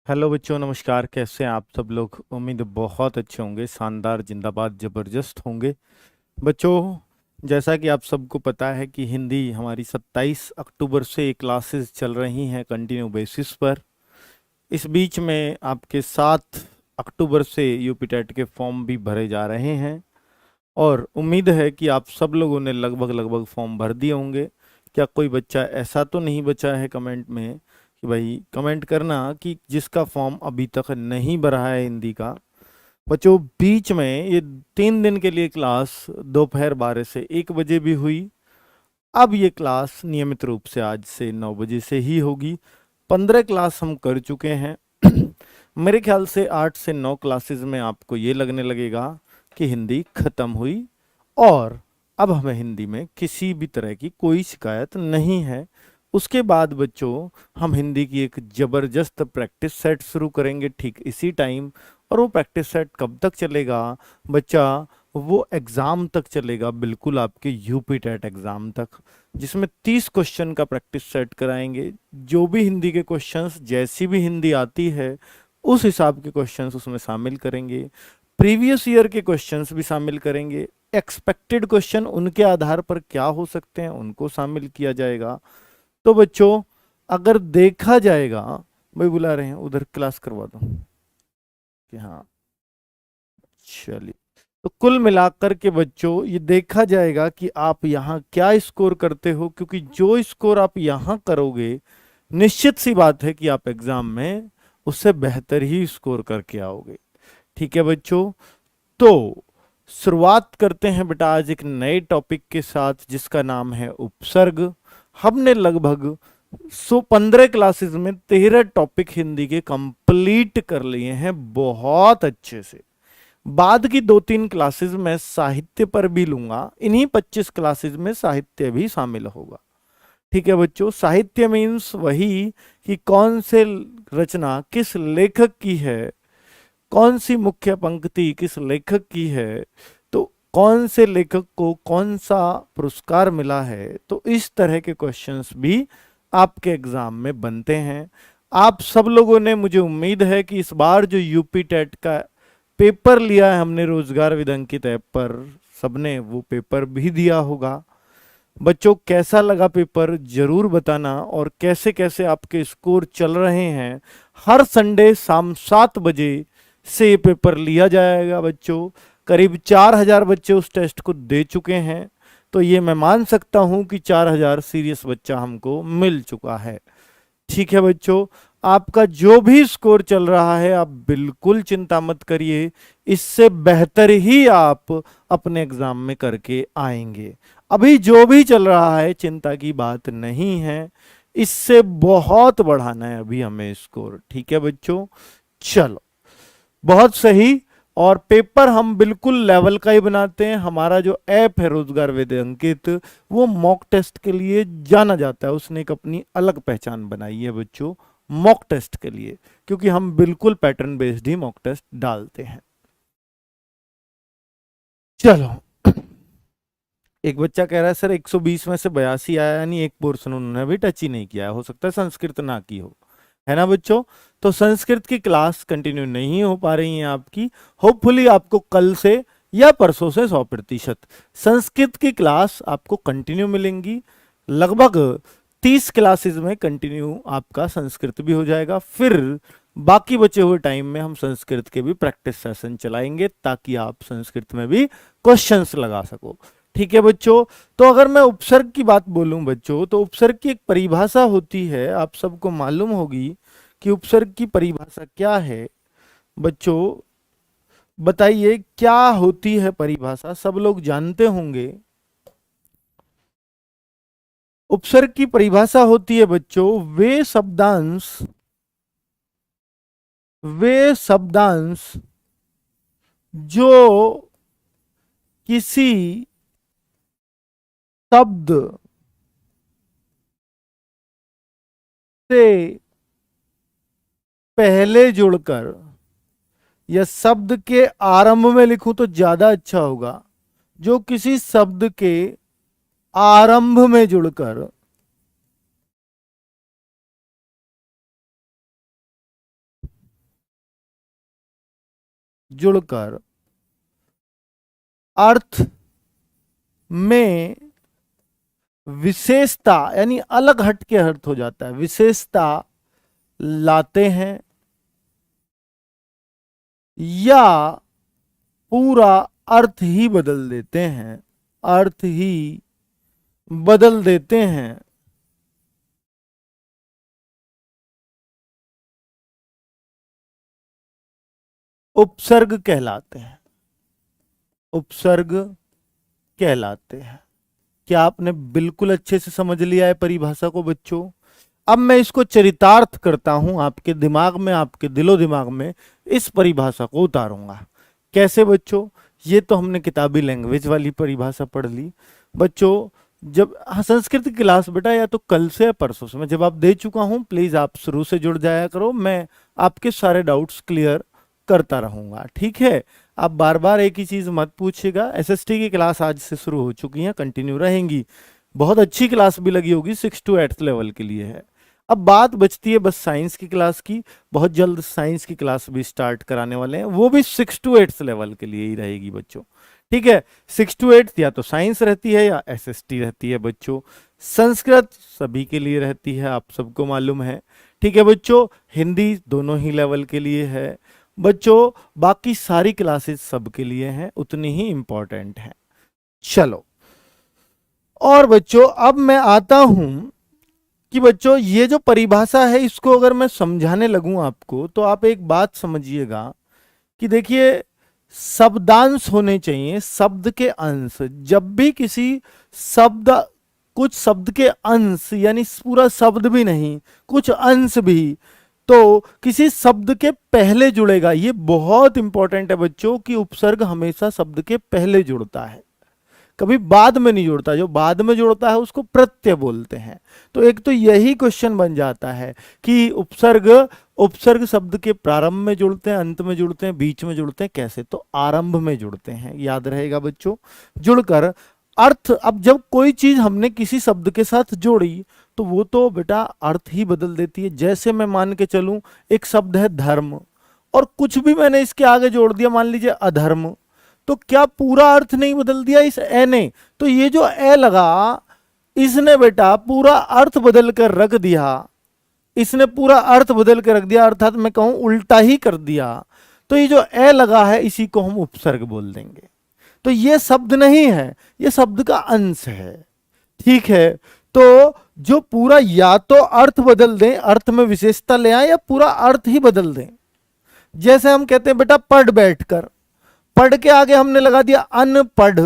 Hello बच्चों, नमस्कार। कैसे हैं आप सब लोग? उम्मीद है बहुत अच्छे होंगे, शानदार, जिंदाबाद, जबरदस्त होंगे। बच्चों, जैसा कि आप सबको पता है कि हिंदी हमारी 27 अक्टूबर से क्लासेस चल रही हैं कंटिन्यू बेसिस पर। इस बीच में आपके 7 अक्टूबर से यूपी टेट के फॉर्म भी भरे जा रहे हैं और उम्मीद है कि आप सब लोगों ने लगभग लगभग फॉर्म भर दिए होंगे। क्या कोई बच्चा ऐसा तो नहीं बचा है कमेंट में कि भाई कमेंट करना कि जिसका फॉर्म अभी तक नहीं भरा है हिंदी का? बच्चों, बीच में ये 3 दिन के लिए क्लास दोपहर 12 से 1 बजे भी हुई। अब ये क्लास नियमित रूप से आज से 9 बजे से ही होगी। 15 क्लास हम कर चुके हैं। मेरे ख्याल से 8 से 9 क्लासेस में आपको ये लगने लगेगा कि हिंदी खत्म हुई और अब हमें हिंदी में किसी भी तरह की कोई शिकायत नहीं है। उसके बाद बच्चों, हम हिंदी की एक जबरदस्त प्रैक्टिस सेट शुरू करेंगे ठीक इसी टाइम। और वो प्रैक्टिस सेट कब तक चलेगा बच्चा? वो एग्जाम तक चलेगा, बिल्कुल आपके यूपी टेट एग्जाम तक, जिसमें 30 क्वेश्चन का प्रैक्टिस सेट कराएंगे। जो भी हिंदी के क्वेश्चंस, जैसी भी हिंदी आती है उस हिसाब के क्वेश्चंस उसमें शामिल करेंगे। प्रीवियस ईयर के क्वेश्चंस भी शामिल करेंगे। एक्सपेक्टेड क्वेश्चन उनके आधार पर क्या हो सकते हैं उनको शामिल किया जाएगा। तो बच्चों, अगर देखा जाएगा, भाई बुला रहे हैं, उधर क्लास करवा दो कि हाँ, चलिए। तो कुल मिलाकर के बच्चों, ये देखा जाएगा कि आप यहाँ क्या स्कोर करते हो, क्योंकि जो स्कोर आप यहाँ करोगे निश्चित सी बात है कि आप एग्जाम में उससे बेहतर ही स्कोर करके आओगे। ठीक है बच्चों, तो शुरुआत करते हैं बेटा आज एक नए टॉपिक के साथ जिसका नाम है उपसर्ग। हमने लगभग 15 क्लासेस में 13 टॉपिक हिंदी के कंप्लीट कर लिए हैं बहुत अच्छे से। बाद की 2-3 क्लासेस में साहित्य पर भी लूंगा। इन्हीं 25 क्लासेस में साहित्य भी शामिल होगा। ठीक है बच्चों, साहित्य मीन्स वही कि कौन से रचना किस लेखक की है, कौन सी मुख्य पंक्ति किस लेखक की है, तो कौन से लेखक को कौन सा पुरस्कार मिला है। तो इस तरह के क्वेश्चंस भी आपके एग्जाम में बनते हैं। आप सब लोगों ने, मुझे उम्मीद है कि इस बार जो यूपी टेट का पेपर लिया है हमने रोजगार विद अंकित ऐप पर, सबने वो पेपर भी दिया होगा। बच्चों, कैसा लगा पेपर जरूर बताना, और कैसे कैसे आपके स्कोर चल रहे हैं। हर संडे शाम 7 बजे से ये पेपर लिया जाएगा बच्चों। करीब 4000 बच्चे उस टेस्ट को दे चुके हैं, तो ये मैं मान सकता हूं कि 4000 सीरियस बच्चा हमको मिल चुका है। ठीक है बच्चों, आपका जो भी स्कोर चल रहा है आप बिल्कुल चिंता मत करिए, इससे बेहतर ही आप अपने एग्जाम में करके आएंगे। अभी जो भी चल रहा है चिंता की बात नहीं है, इससे बहुत बढ़ाना है अभी हमें स्कोर। ठीक है बच्चों, चलो, बहुत सही। और पेपर हम बिल्कुल लेवल का ही बनाते हैं। हमारा जो ऐप है रोजगार वेद अंकित, वो मॉक टेस्ट के लिए जाना जाता है। उसने एक अपनी अलग पहचान बनाई है बच्चों मॉक टेस्ट के लिए, क्योंकि हम बिल्कुल पैटर्न बेस्ड ही मॉक टेस्ट डालते हैं। चलो, एक बच्चा कह रहा है सर 120 में से 82 आया, यानी एक पोर्शन उन्होंने अभी टच ही नहीं किया है। हो सकता है संस्कृत ना की हो, है ना बच्चों? तो संस्कृत की क्लास कंटिन्यू नहीं हो पा रही है आपकी। होपफुली आपको कल से या परसों से 100% संस्कृत की क्लास आपको कंटिन्यू मिलेंगी। लगभग 30 क्लासेस में कंटिन्यू आपका संस्कृत भी हो जाएगा। फिर बाकी बचे हुए टाइम में हम संस्कृत के भी प्रैक्टिस सेशन चलाएंगे, ताकि आप संस्कृत में भी क्वेश्चंस लगा सको। ठीक है बच्चों, तो अगर मैं उपसर्ग की बात बोलूं बच्चों, तो उपसर्ग की एक परिभाषा होती है, आप सबको मालूम होगी कि उपसर्ग की परिभाषा क्या है। बच्चों बताइए क्या होती है परिभाषा, सब लोग जानते होंगे। उपसर्ग की परिभाषा होती है बच्चों वे शब्दांश जो किसी शब्द से पहले जुड़कर, या शब्द के आरंभ में लिखूं तो ज्यादा अच्छा होगा, जो किसी शब्द के आरंभ में जुड़कर जुड़कर अर्थ में विशेषता यानी अलग हट के अर्थ हो जाता है, विशेषता लाते हैं या पूरा अर्थ ही बदल देते हैं, अर्थ ही बदल देते हैं। उपसर्ग कहलाते हैं, उपसर्ग कहलाते हैं। क्या आपने बिल्कुल अच्छे से समझ लिया है परिभाषा को बच्चों? अब मैं इसको चरितार्थ करता हूं, आपके दिमाग में, आपके दिलो दिमाग में इस परिभाषा को उतारूंगा। कैसे बच्चों? ये तो हमने किताबी लैंग्वेज वाली परिभाषा पढ़ ली बच्चों। जब संस्कृत की क्लास बेटा या तो कल से या परसों से मैं जवाब दे चुका हूं, प्लीज आप शुरू से जुड़ जाया करो, मैं आपके सारे डाउट्स क्लियर करता रहूंगा, ठीक है? आप बार बार एक ही चीज मत पूछिएगा। एसएसटी की क्लास आज से शुरू हो चुकी है, कंटिन्यू रहेंगी, बहुत अच्छी क्लास भी लगी होगी, 6 to 8 लेवल के लिए है। अब बात बचती है बस साइंस की क्लास की। बहुत जल्द साइंस की क्लास भी स्टार्ट कराने वाले हैं, वो भी 6 to 8 लेवल के लिए ही रहेगी बच्चों, ठीक है? 6 to 8 या तो साइंस रहती है या एसएसटी रहती है बच्चों। संस्कृत सभी के लिए रहती है, आप सबको मालूम है, ठीक है बच्चों? हिंदी दोनों ही लेवल के लिए है बच्चों। बाकी सारी क्लासेस सबके लिए हैं, उतनी ही इंपॉर्टेंट हैं। चलो, और बच्चों अब मैं आता हूं कि बच्चों ये जो परिभाषा है इसको अगर मैं समझाने लगूं आपको, तो आप एक बात समझिएगा कि देखिए, शब्दांश होने चाहिए, शब्द के अंश। जब भी किसी शब्द, कुछ शब्द के अंश यानी पूरा शब्द भी नहीं, कुछ अंश भी, तो किसी शब्द के पहले जुड़ेगा। ये बहुत इंपॉर्टेंट है बच्चों कि उपसर्ग हमेशा शब्द के पहले जुड़ता है, कभी बाद में नहीं जुड़ता। जो बाद में जुड़ता है उसको प्रत्यय बोलते हैं। तो एक तो यही क्वेश्चन बन जाता है कि उपसर्ग, उपसर्ग शब्द के प्रारंभ में जुड़ते हैं, अंत में जुड़ते हैं, बीच में जुड़ते हैं, कैसे? तो आरंभ में जुड़ते हैं, याद रहेगा बच्चों। जुड़कर अर्थ, अब जब कोई चीज हमने किसी शब्द के साथ जोड़ी तो वो तो बेटा अर्थ ही बदल देती है। जैसे मैं मान के चलूं, एक शब्द है धर्म, और कुछ भी मैंने इसके आगे जोड़ दिया, मान लीजिए अधर्म, तो क्या पूरा अर्थ नहीं बदल दिया इस ए ने? तो ये जो ए लगा, इसने बेटा पूरा अर्थ बदल कर रख दिया, इसने पूरा अर्थ बदल कर रख दिया, अर्थात मैं कहूं उल्टा ही कर दिया। तो ये जो ए लगा है इसी को हम उपसर्ग बोल देंगे। तो ये शब्द नहीं है, ये शब्द का अंश है, ठीक है? तो जो पूरा या तो अर्थ बदल दें, अर्थ में विशेषता ले आए, या पूरा अर्थ ही बदल दें। जैसे हम कहते हैं बेटा पढ़ बैठकर, पढ़ के आगे हमने लगा दिया अनपढ़,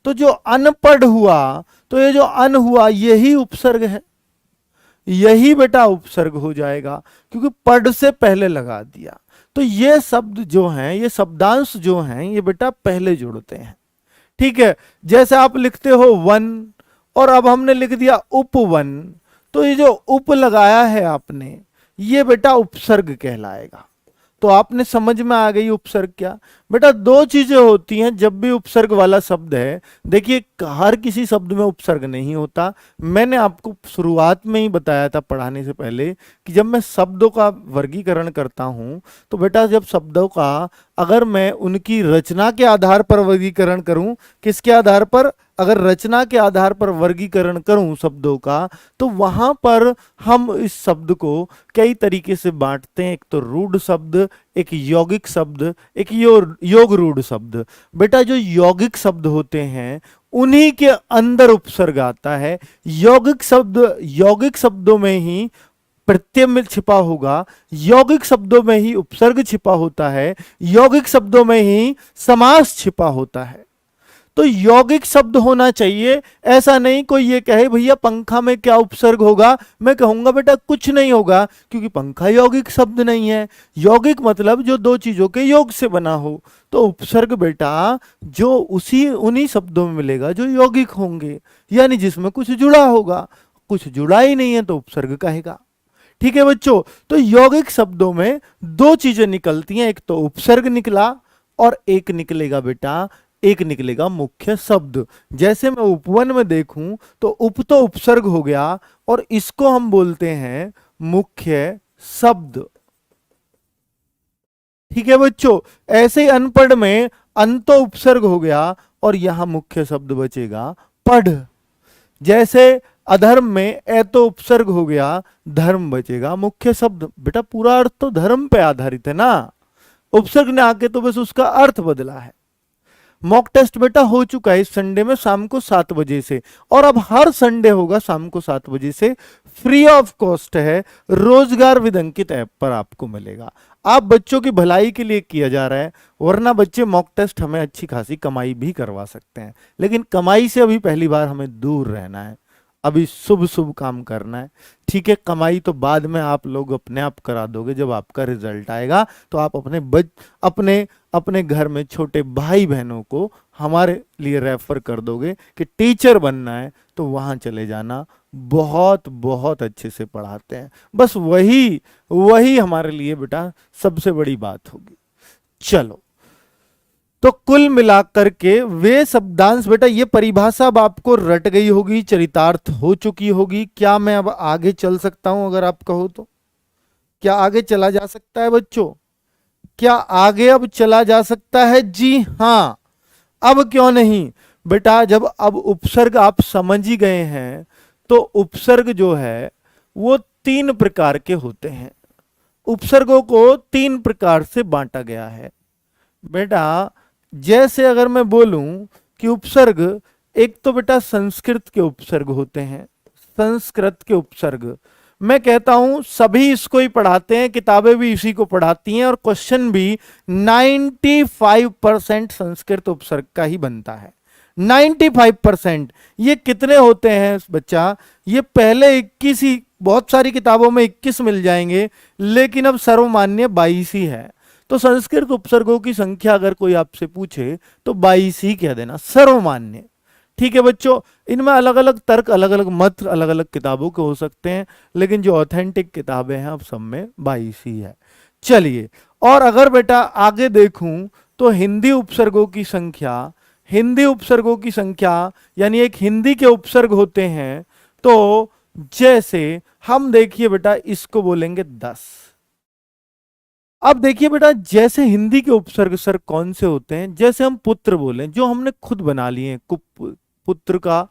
तो जो अनपढ़ हुआ, तो ये जो अन हुआ यही उपसर्ग है, यही बेटा उपसर्ग हो जाएगा, क्योंकि पढ़ से पहले लगा दिया। तो ये शब्द जो हैं, ये शब्दांश जो हैं, ये बेटा पहले जुड़ते हैं, ठीक है? जैसे आप लिखते हो वन, और अब हमने लिख दिया उपवन, तो ये जो उप लगाया है आपने, ये बेटा उपसर्ग कहलाएगा। तो आपने समझ में आ गई उपसर्ग क्या? बेटा दो चीजें होती हैं जब भी उपसर्ग वाला शब्द है। देखिए, हर किसी शब्द में उपसर्ग नहीं होता। मैंने आपको शुरुआत में ही बताया था पढ़ाने से पहले कि जब मैं शब्दों का वर्गीकरण करता हूं, तो बेटा जब शब्दों का, अगर मैं उनकी रचना के आधार पर वर्गीकरण करूं, किसके आधार पर? अगर रचना के आधार पर वर्गीकरण करूं शब्दों का, तो वहां पर हम इस शब्द को कई तरीके से बांटते हैं। एक तो रूढ़ शब्द, एक यौगिक शब्द, एक योग रूढ़ शब्द। बेटा जो यौगिक शब्द होते हैं उन्हीं के अंदर उपसर्ग आता है। यौगिक शब्द, यौगिक शब्दों में ही प्रत्यय में छिपा होगा, यौगिक शब्दों में ही उपसर्ग छिपा होता है, यौगिक शब्दों में ही समास छिपा होता है। तो यौगिक शब्द होना चाहिए। ऐसा नहीं कोई ये कहे भैया पंखा में क्या उपसर्ग होगा, मैं कहूंगा बेटा कुछ नहीं होगा, क्योंकि पंखा यौगिक शब्द नहीं है। यौगिक मतलब जो दो चीजों के योग से बना हो। तो उपसर्ग बेटा जो उसी उन्हीं शब्दों में मिलेगा जो यौगिक होंगे, यानी जिसमें कुछ जुड़ा होगा। कुछ जुड़ा ही नहीं है तो उपसर्ग कहेगा, ठीक है बच्चों? तो यौगिक शब्दों में दो चीजें निकलती हैं, एक तो उपसर्ग निकला, और एक निकलेगा बेटा, एक निकलेगा मुख्य शब्द। जैसे मैं उपवन में देखूं तो उप तो उपसर्ग हो गया, और इसको हम बोलते हैं मुख्य शब्द। ठीक है बच्चों, ऐसे ही अनपढ़ में अंतो उपसर्ग हो गया और यहां मुख्य शब्द बचेगा पढ़। जैसे अधर्म में ऐतो उपसर्ग हो गया, धर्म बचेगा मुख्य शब्द। बेटा पूरा अर्थ तो धर्म पे आधारित है ना, उपसर्ग ने आके तो बस उसका अर्थ बदला है। मॉक टेस्ट बेटा हो चुका है इस संडे में शाम को 7 बजे से, और अब हर संडे होगा शाम को 7 बजे से, फ्री ऑफ कॉस्ट है, रोजगार विद अंकित ऐप पर आपको मिलेगा। आप बच्चों की भलाई के लिए किया जा रहा है, वरना बच्चे मॉक टेस्ट हमें अच्छी खासी कमाई भी करवा सकते हैं, लेकिन कमाई से अभी पहली बार हमें दूर रहना है, अभी शुभ शुभ काम करना है। ठीक है, कमाई तो बाद में आप लोग अपने आप करा दोगे, जब आपका रिजल्ट आएगा तो आप अपने अपने घर में छोटे भाई बहनों को हमारे लिए रेफर कर दोगे कि टीचर बनना है तो वहां चले जाना, बहुत बहुत अच्छे से पढ़ाते हैं। बस वही वही हमारे लिए बेटा सबसे बड़ी बात होगी। चलो, तो कुल मिलाकर के वे शब्दांश, बेटा ये परिभाषा अब आपको रट गई होगी, चरितार्थ हो चुकी होगी। क्या मैं अब आगे चल सकता हूं? अगर आप कहो तो क्या आगे चला जा सकता है बच्चों? क्या आगे अब चला जा सकता है? जी हां, अब क्यों नहीं बेटा, जब अब उपसर्ग आप समझ ही गए हैं तो उपसर्ग जो है वो 3 प्रकार के होते हैं। उपसर्गों को 3 प्रकार से बांटा गया है बेटा। जैसे अगर मैं बोलूं कि उपसर्ग, एक तो बेटा संस्कृत के उपसर्ग होते हैं, संस्कृत के उपसर्ग, मैं कहता हूं सभी इसको ही पढ़ाते हैं, किताबें भी इसी को पढ़ाती हैं, और क्वेश्चन भी 95% संस्कृत उपसर्ग का ही बनता है। 95%। ये कितने होते हैं बच्चा? ये पहले 21 ही, बहुत सारी किताबों में 21 मिल जाएंगे, लेकिन अब सर्वमान्य 22 ही है। तो संस्कृत उपसर्गों की संख्या अगर कोई आपसे पूछे तो 22 ही कह देना, सर्वमान्य। ठीक है बच्चों, इनमें अलग अलग तर्क, अलग अलग मत अलग अलग किताबों के हो सकते हैं, लेकिन जो ऑथेंटिक किताबें हैं अब सब में 22 ही है। चलिए, और अगर बेटा आगे देखूं तो हिंदी उपसर्गों की संख्या, हिंदी उपसर्गों की संख्या यानी एक हिंदी के उपसर्ग होते हैं, तो जैसे हम देखिए बेटा इसको बोलेंगे 10। अब देखिए बेटा, जैसे हिंदी के उपसर्ग सर कौन से होते हैं? जैसे हम पुत्र बोले, जो हमने खुद बना लिए हैं, पुत्र का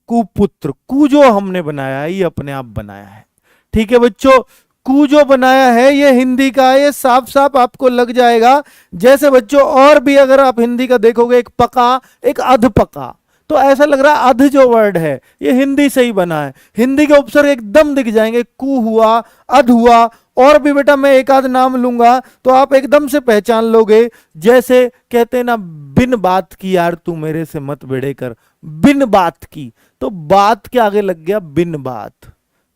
कुपुत्र, कु जो हमने बनाया है ये अपने आप बनाया है। ठीक है बच्चों, कु जो बनाया है ये हिंदी का है, ये साफ साफ आपको लग जाएगा। जैसे बच्चों और भी अगर आप हिंदी का देखोगे, एक पका, एक अधपका, तो ऐसा लग रहा है अध जो वर्ड है ये हिंदी से ही बना है। हिंदी के उपसर्ग एकदम दिख जाएंगे, कु हुआ, अध हुआ, और भी बेटा मैं एक आध नाम लूंगा तो आप एकदम से पहचान लोगे। जैसे कहते हैं ना, बिन बात की यार तू मेरे से मत भिड़े कर, बिन बात की, तो बात के आगे लग गया बिन बात।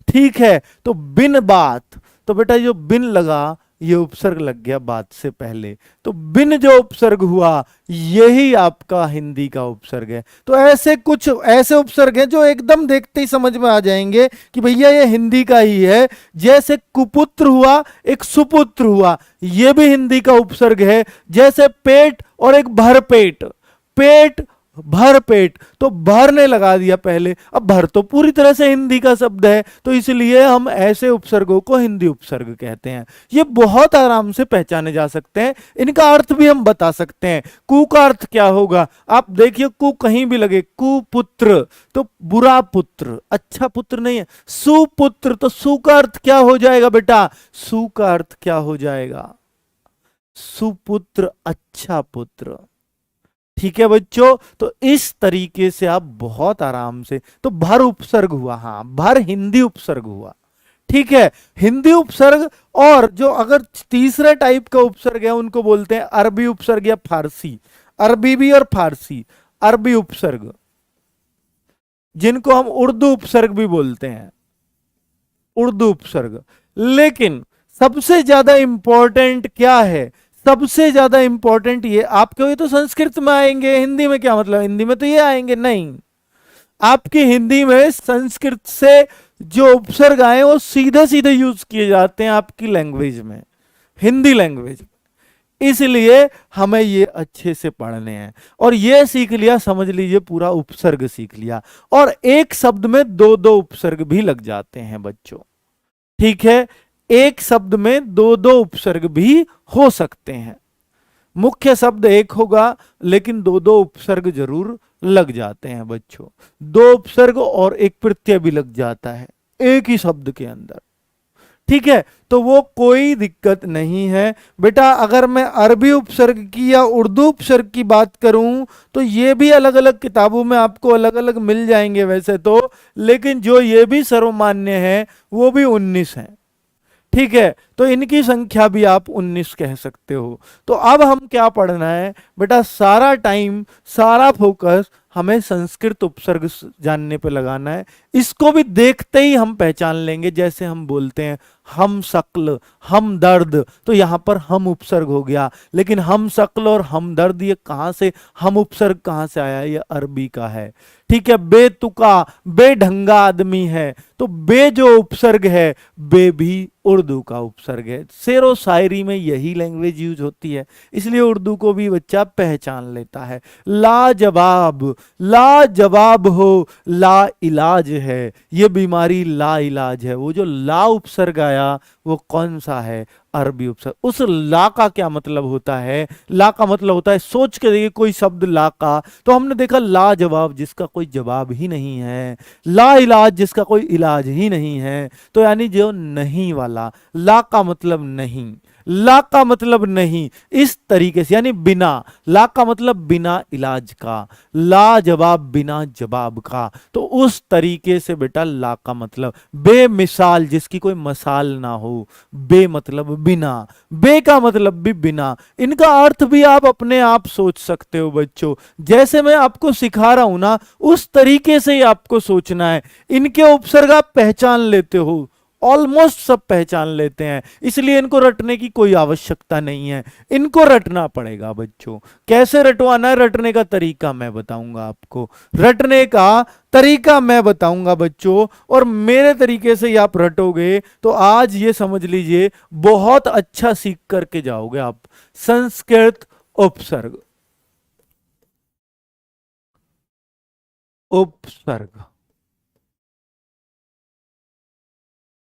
ठीक है, तो बिन बात, तो बेटा जो बिन लगा ये उपसर्ग लग गया बात से पहले, तो बिन जो उपसर्ग हुआ यही आपका हिंदी का उपसर्ग है। तो ऐसे कुछ ऐसे उपसर्ग हैं जो एकदम देखते ही समझ में आ जाएंगे कि भैया ये हिंदी का ही है। जैसे कुपुत्र हुआ, एक सुपुत्र हुआ, ये भी हिंदी का उपसर्ग है। जैसे पेट और एक भरपेट, पेट भर पेट, तो भर ने लगा दिया पहले, अब भर तो पूरी तरह से हिंदी का शब्द है, तो इसलिए हम ऐसे उपसर्गों को हिंदी उपसर्ग कहते हैं। ये बहुत आराम से पहचाने जा सकते हैं, इनका अर्थ भी हम बता सकते हैं। कु का अर्थ क्या होगा? आप देखिए, कु कहीं भी लगे, कुपुत्र तो बुरा पुत्र, अच्छा पुत्र नहीं है। सुपुत्र, तो सु का अर्थ क्या हो जाएगा बेटा? सु का अर्थ क्या हो जाएगा? सुपुत्र, अच्छा पुत्र। ठीक है बच्चों, तो इस तरीके से आप बहुत आराम से, तो भर उपसर्ग हुआ, हाँ भर हिंदी उपसर्ग हुआ। ठीक है, हिंदी उपसर्ग। और जो अगर तीसरे टाइप का उपसर्ग है उनको बोलते हैं अरबी उपसर्ग या फारसी, अरबी भी और फारसी, अरबी उपसर्ग, जिनको हम उर्दू उपसर्ग भी बोलते हैं, उर्दू उपसर्ग। लेकिन सबसे ज्यादा इंपॉर्टेंट क्या है? सबसे ज्यादा इंपॉर्टेंट ये, आप कहोगे तो संस्कृत में आएंगे, हिंदी में क्या मतलब, हिंदी में तो ये आएंगे, नहीं। आपकी हिंदी में संस्कृत से जो उपसर्ग आए वो सीधे सीधे यूज किए जाते हैं आपकी लैंग्वेज में, हिंदी लैंग्वेज। इसलिए हमें ये अच्छे से पढ़ने हैं, और ये सीख लिया, समझ लीजिए पूरा उपसर्ग सीख लिया। और एक शब्द में दो दो उपसर्ग भी लग जाते हैं बच्चों। ठीक है, एक शब्द में दो दो उपसर्ग भी हो सकते हैं। मुख्य शब्द एक होगा लेकिन दो दो उपसर्ग जरूर लग जाते हैं बच्चों। दो उपसर्ग और एक प्रत्यय भी लग जाता है एक ही शब्द के अंदर। ठीक है, तो वो कोई दिक्कत नहीं है बेटा। अगर मैं अरबी उपसर्ग की या उर्दू उपसर्ग की बात करूं तो ये भी अलग अलग किताबों में आपको अलग अलग मिल जाएंगे वैसे तो, लेकिन जो ये भी सर्वमान्य है वो भी 19 है। ठीक है, तो इनकी संख्या भी आप 19 कह सकते हो। तो अब हम क्या पढ़ना है बेटा, सारा टाइम सारा फोकस हमें संस्कृत उपसर्ग जानने पे लगाना है। इसको भी देखते ही हम पहचान लेंगे। जैसे हम बोलते हैं हम शक्ल हम दर्द, तो यहां पर हम उपसर्ग हो गया, लेकिन हम शक्ल और हम दर्द ये कहां से, हम उपसर्ग कहां से आया, ये अरबी का है। ठीक है, बेतुका बेढंगा आदमी है, तो बे जो उपसर्ग है बे भी उर्दू का उपसर्ग है। शेरो शायरी में यही लैंग्वेज यूज होती है, इसलिए उर्दू को भी बच्चा पहचान लेता है। लाजवाब लाजवाब हो, ला इलाज है, ये बीमारी ला इलाज है। वो जो ला उपसर्ग आया वो कौन सा है, अरबी उपसर्ग। उस ला का क्या मतलब होता है, ला का मतलब होता है, सोच के देखिए कोई शब्द ला का, तो हमने देखा लाजवाब जिसका कोई जवाब ही नहीं है, ला इलाज जिसका कोई इलाज ही नहीं है, तो यानी जो नहीं वाला। ला का मतलब नहीं, ला का मतलब नहीं, इस तरीके से यानी बिना। ला का मतलब बिना इलाज का, ला जवाब बिना जवाब का, तो उस तरीके से बेटा ला का मतलब। बेमिसाल जिसकी कोई मसाल ना हो, बे मतलब बिना, बे का मतलब भी बिना। इनका अर्थ भी आप अपने आप सोच सकते हो बच्चों, जैसे मैं आपको सिखा रहा हूं ना उस तरीके से ही आपको सोचना है। इनके उपसर्ग आप पहचान लेते हो, ऑलमोस्ट सब पहचान लेते हैं, इसलिए इनको रटने की कोई आवश्यकता नहीं है। इनको रटना पड़ेगा बच्चों। कैसे रटवाना है, रटने का तरीका मैं बताऊंगा आपको, रटने का तरीका मैं बताऊंगा बच्चों, और मेरे तरीके से ही आप रटोगे तो आज ये समझ लीजिए बहुत अच्छा सीख करके जाओगे आप। संस्कृत उपसर्ग, उपसर्ग,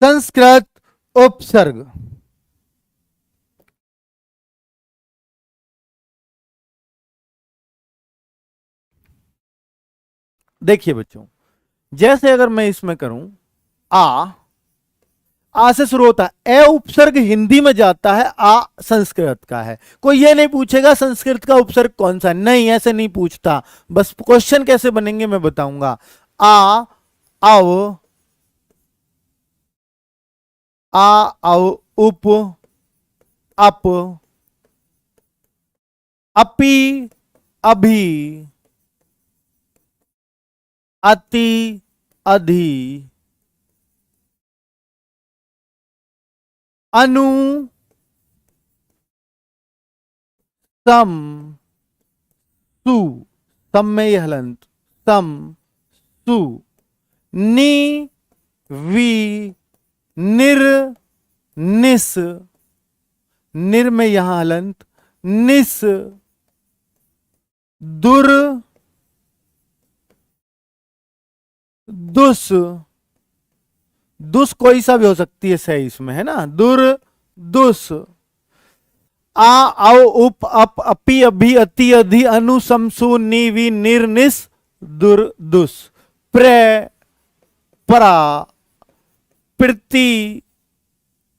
संस्कृत उपसर्ग। देखिए बच्चों, जैसे अगर मैं इसमें करूं आ से शुरू होता है, ए उपसर्ग हिंदी में जाता है, आ संस्कृत का है। कोई ये नहीं पूछेगा संस्कृत का उपसर्ग कौन सा है, नहीं ऐसे नहीं पूछता। बस क्वेश्चन कैसे बनेंगे मैं बताऊंगा। आ आओ, आ आओ, उप अप, अपी अभी, अति अधि, अनु सम सु, सम में यह हलंत, सम सु, नि वी, निर निस, निर में यहां हलंत, निस, दुर दुस, दुस कोई सा भी हो सकती है सही इसमें, है ना, दुर दुस। आ आओ, उप अप, अपी अभी, अति अधि, अनु समसु, नि वी, निर निस, दुर दुस। प्र परा, प्रति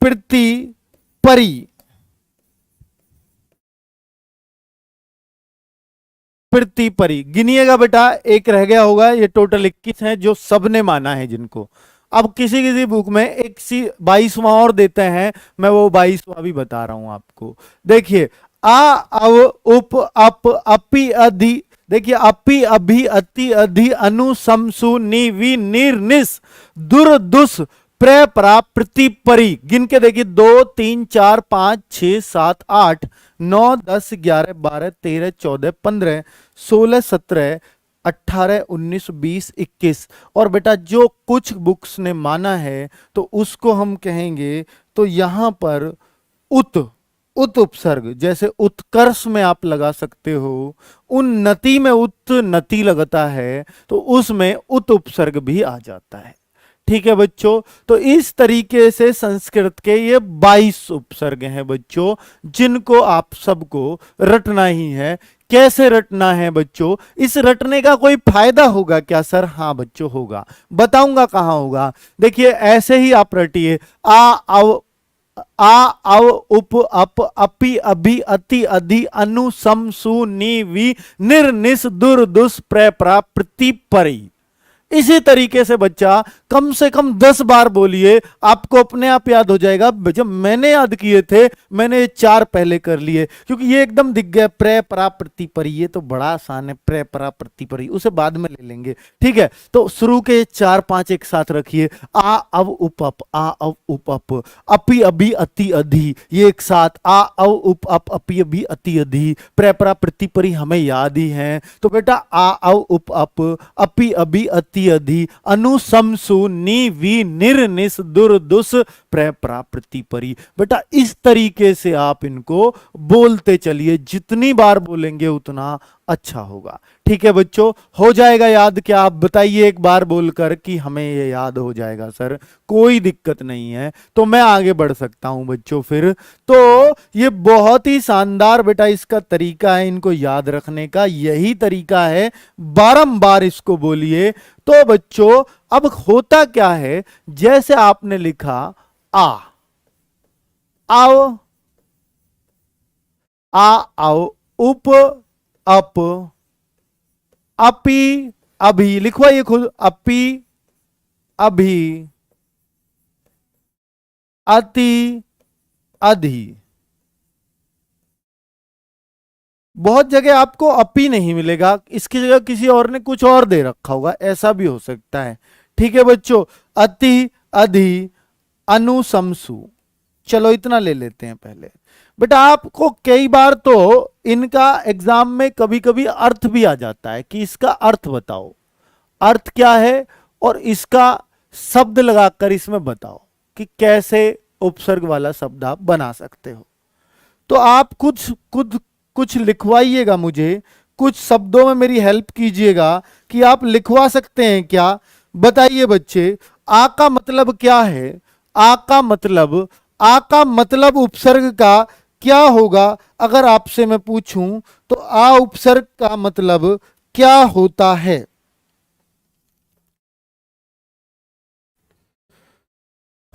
प्रति, परी, प्रति परी। गिनिएगा बेटा, एक रह गया होगा, ये टोटल 21 हैं जो सबने माना है जिनको। अब किसी किसी बुक में एक 22वां और देते हैं, मैं वो 22वां भी बता रहा हूं आपको। देखिए आ अव उप अप अपि अधि, देखिए अपि अभि, अति अधि, अनु समसु, नि वी, निर निस, दुर दुस, प्र परा, प्रति परी। गिन के देखिए 2 3 4 5 6 7 8 9 10 11 12 13 14 15 16 17 18 19 20 21। और बेटा जो कुछ बुक्स ने माना है तो उसको हम कहेंगे, तो यहां पर उत, उत उपसर्ग, जैसे उत्कर्ष में आप लगा सकते हो, उन्नति में उत नति लगता है, तो उसमें उत उपसर्ग भी आ जाता है। ठीक है बच्चों, तो इस तरीके से संस्कृत के ये 22 उपसर्ग हैं बच्चों, जिनको आप सबको रटना ही है। कैसे रटना है बच्चों? इस रटने का कोई फायदा होगा क्या सर? हाँ बच्चों होगा, बताऊंगा कहां होगा। देखिए ऐसे ही आप रटिए, आ अव आ अव उप अप अपि अभि अति अधि अनु सम सु नि वि निर निस दुर दुस प्र प्रा प्रति परि। इसी तरीके से बच्चा कम से कम 10 बार बोलिए, आपको अपने आप याद हो जाएगा। जब मैंने याद किए थे, मैंने 4 पहले कर लिए, क्योंकि ये एकदम दिख गया, प्रे परा प्रति परि, ये तो बड़ा आसान है, प्रे परा प्रति परि, उसे बाद में ले लेंगे। ठीक है, तो शुरू के 4-5 एक साथ रखिए, आ अव उप अप, आ अव उप अप, अपि अभि अति अधि, ये एक साथ, आ अव उप अप अपि अभि अति अधि, प्रे परा प्रति परि हमें याद ही है। तो बेटा आ अव उप अप अपि अभि अति अधि अनु सम सु नि वि निर निस दुर दुस प्र प्रा प्रति परि। बेटा इस तरीके से आप इनको बोलते चलिए, जितनी बार बोलेंगे उतना अच्छा होगा। ठीक है बच्चों, हो जाएगा याद क्या? आप बताइए एक बार बोलकर कि हमें ये याद हो जाएगा सर, कोई दिक्कत नहीं है, तो मैं आगे बढ़ सकता हूं बच्चों फिर। तो ये बहुत ही शानदार बेटा इसका तरीका है इनको याद रखने का, यही तरीका है, बारंबार इसको बोलिए। तो बच्चों अब होता क्या है, जैसे आपने लिखा आ आओ, आ आओ उप अप अपि अभी, लिखवाइए खुद, अपि अभी अति अधि। बहुत जगह आपको अपी नहीं मिलेगा, इसकी जगह किसी और ने कुछ और दे रखा होगा, ऐसा भी हो सकता है। ठीक है बच्चों, अति अधि अनुशंसु, चलो इतना ले लेते हैं पहले। बेटा आपको कई बार तो इनका एग्जाम में कभी कभी अर्थ भी आ जाता है कि इसका अर्थ बताओ, अर्थ क्या है, और इसका शब्द लगाकर इसमें बताओ कि कैसे उपसर्ग वाला शब्द आप बना सकते हो। तो आप कुछ लिखवाइएगा मुझे, कुछ शब्दों में मेरी हेल्प कीजिएगा कि आप लिखवा सकते हैं क्या? बताइए बच्चे, आ का मतलब क्या है? आ का मतलब उपसर्ग का क्या होगा? अगर आपसे मैं पूछूं तो आ उपसर्ग का मतलब क्या होता है?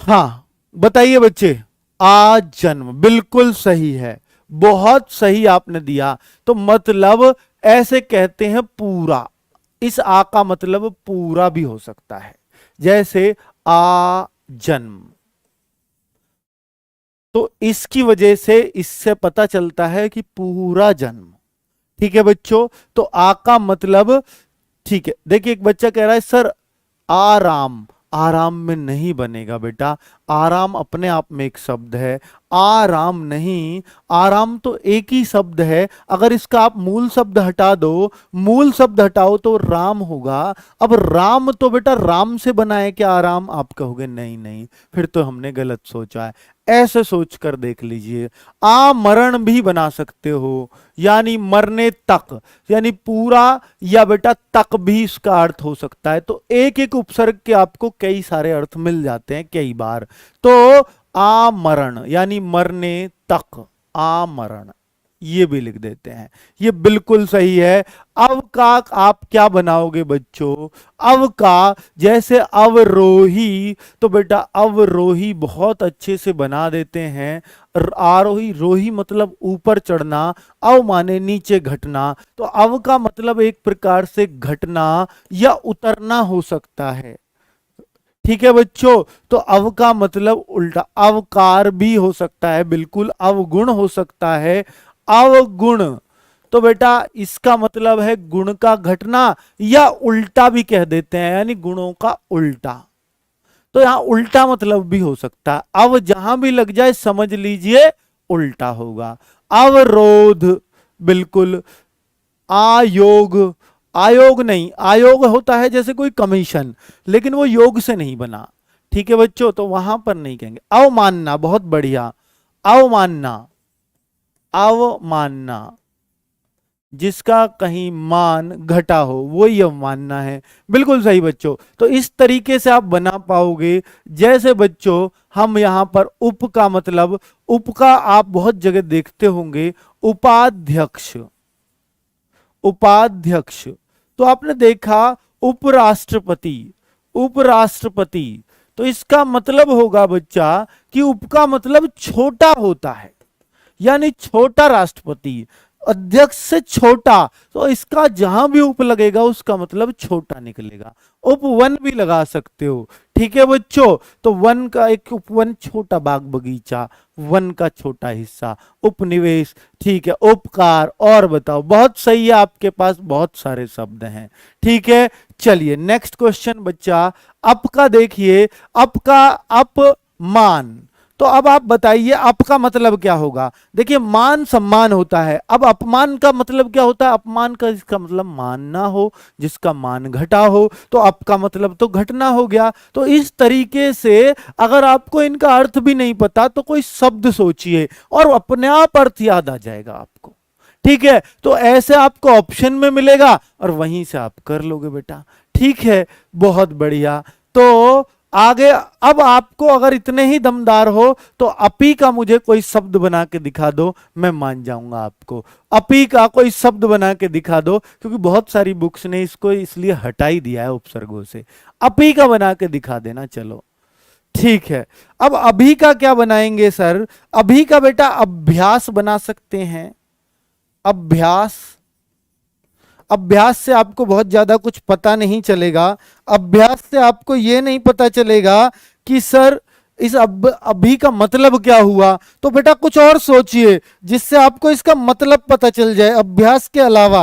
हाँ बताइए बच्चे। आ जन्म, बिल्कुल सही है, बहुत सही आपने दिया। तो मतलब ऐसे कहते हैं पूरा, इस आ का मतलब पूरा भी हो सकता है, जैसे आ जन्म। तो इसकी वजह से इससे पता चलता है कि पूरा जन्म। ठीक है बच्चों, तो आ का मतलब, ठीक है, देखिए एक बच्चा कह रहा है सर आराम, आराम में नहीं बनेगा बेटा, आराम अपने आप में एक शब्द है, आराम नहीं, आराम तो एक ही शब्द है। अगर इसका आप मूल शब्द हटा दो, मूल शब्द हटाओ तो राम होगा। अब राम तो बेटा राम से बना है क्या आराम? आप कहोगे नहीं नहीं, फिर तो हमने गलत सोचा है। ऐसे सोच कर देख लीजिए, आमरण भी बना सकते हो, यानी मरने तक, यानी पूरा, या बेटा तक भी इसका अर्थ हो सकता है। तो एक एक उपसर्ग के आपको कई सारे अर्थ मिल जाते हैं कई बार। तो आमरण यानी मरने तक, आमरण, ये भी लिख देते हैं, ये बिल्कुल सही है। अव का आप क्या बनाओगे बच्चों? अव का जैसे अवरोही, तो बेटा अवरोही बहुत अच्छे से बना देते हैं। आरोही, रोही मतलब ऊपर चढ़ना, अव माने नीचे घटना, तो अव का मतलब एक प्रकार से घटना या उतरना हो सकता है। ठीक है बच्चों, तो अव का मतलब उल्टा, अवकार भी हो सकता है, बिल्कुल अवगुण हो सकता है, अवगुण। तो बेटा इसका मतलब है गुण का घटना, या उल्टा भी कह देते हैं, यानी गुणों का उल्टा। तो यहां उल्टा मतलब भी हो सकता है, अव जहां भी लग जाए समझ लीजिए उल्टा होगा। अवरोध, बिल्कुल। आयोग, आयोग नहीं, आयोग होता है जैसे कोई कमीशन, लेकिन वो योग से नहीं बना। ठीक है बच्चों, तो वहां पर नहीं कहेंगे। अवमानना, बहुत बढ़िया, अवमानना, अवमानना, जिसका कहीं मान घटा हो, वो ही अवमानना है। बिल्कुल सही बच्चों। तो इस तरीके से आप बना पाओगे। जैसे बच्चों हम यहां पर उप का मतलब, उप का आप बहुत जगह देखते होंगे, उपाध्यक्ष, उपाध्यक्ष। तो आपने देखा उपराष्ट्रपति, उपराष्ट्रपति। तो इसका मतलब होगा बच्चा कि उप का मतलब छोटा होता है, यानी छोटा राष्ट्रपति, अध्यक्ष से छोटा। तो इसका जहां भी उप लगेगा उसका मतलब छोटा निकलेगा। उपवन भी लगा सकते हो, ठीक है बच्चों। तो वन का एक उपवन, छोटा बाग बगीचा, वन का छोटा हिस्सा, उपनिवेश, ठीक है, उपकार। और बताओ, बहुत सही है, आपके पास बहुत सारे शब्द हैं, ठीक है। चलिए नेक्स्ट क्वेश्चन बच्चा, अप का देखिए, अप का अपमान। तो अब आप बताइए अप का मतलब क्या होगा। देखिए मान सम्मान होता है, अब अपमान का मतलब क्या होता है। अपमान का इसका मतलब मान ना हो, जिसका मान घटा हो। तो अप का मतलब तो घटना हो गया। तो इस तरीके से अगर आपको इनका अर्थ भी नहीं पता तो कोई शब्द सोचिए और अपने आप अर्थ याद आ जाएगा आपको, ठीक है। तो ऐसे आपको ऑप्शन में मिलेगा और वहीं से आप कर लोगे बेटा, ठीक है, बहुत बढ़िया। तो आगे अब आपको अगर इतने ही दमदार हो तो अपी का मुझे कोई शब्द बना के दिखा दो, मैं मान जाऊंगा आपको। अपी का कोई शब्द बना के दिखा दो, क्योंकि बहुत सारी बुक्स ने इसको इसलिए हटा ही दिया है उपसर्गों से। अपी का बना के दिखा देना, चलो ठीक है। अब अभी का क्या बनाएंगे सर। अभी का बेटा अभ्यास बना सकते हैं, अभ्यास। अभ्यास से आपको बहुत ज्यादा कुछ पता नहीं चलेगा। अभ्यास से आपको यह नहीं पता चलेगा कि सर इस अभी का मतलब क्या हुआ। तो बेटा कुछ और सोचिए जिससे आपको इसका मतलब पता चल जाए अभ्यास के अलावा।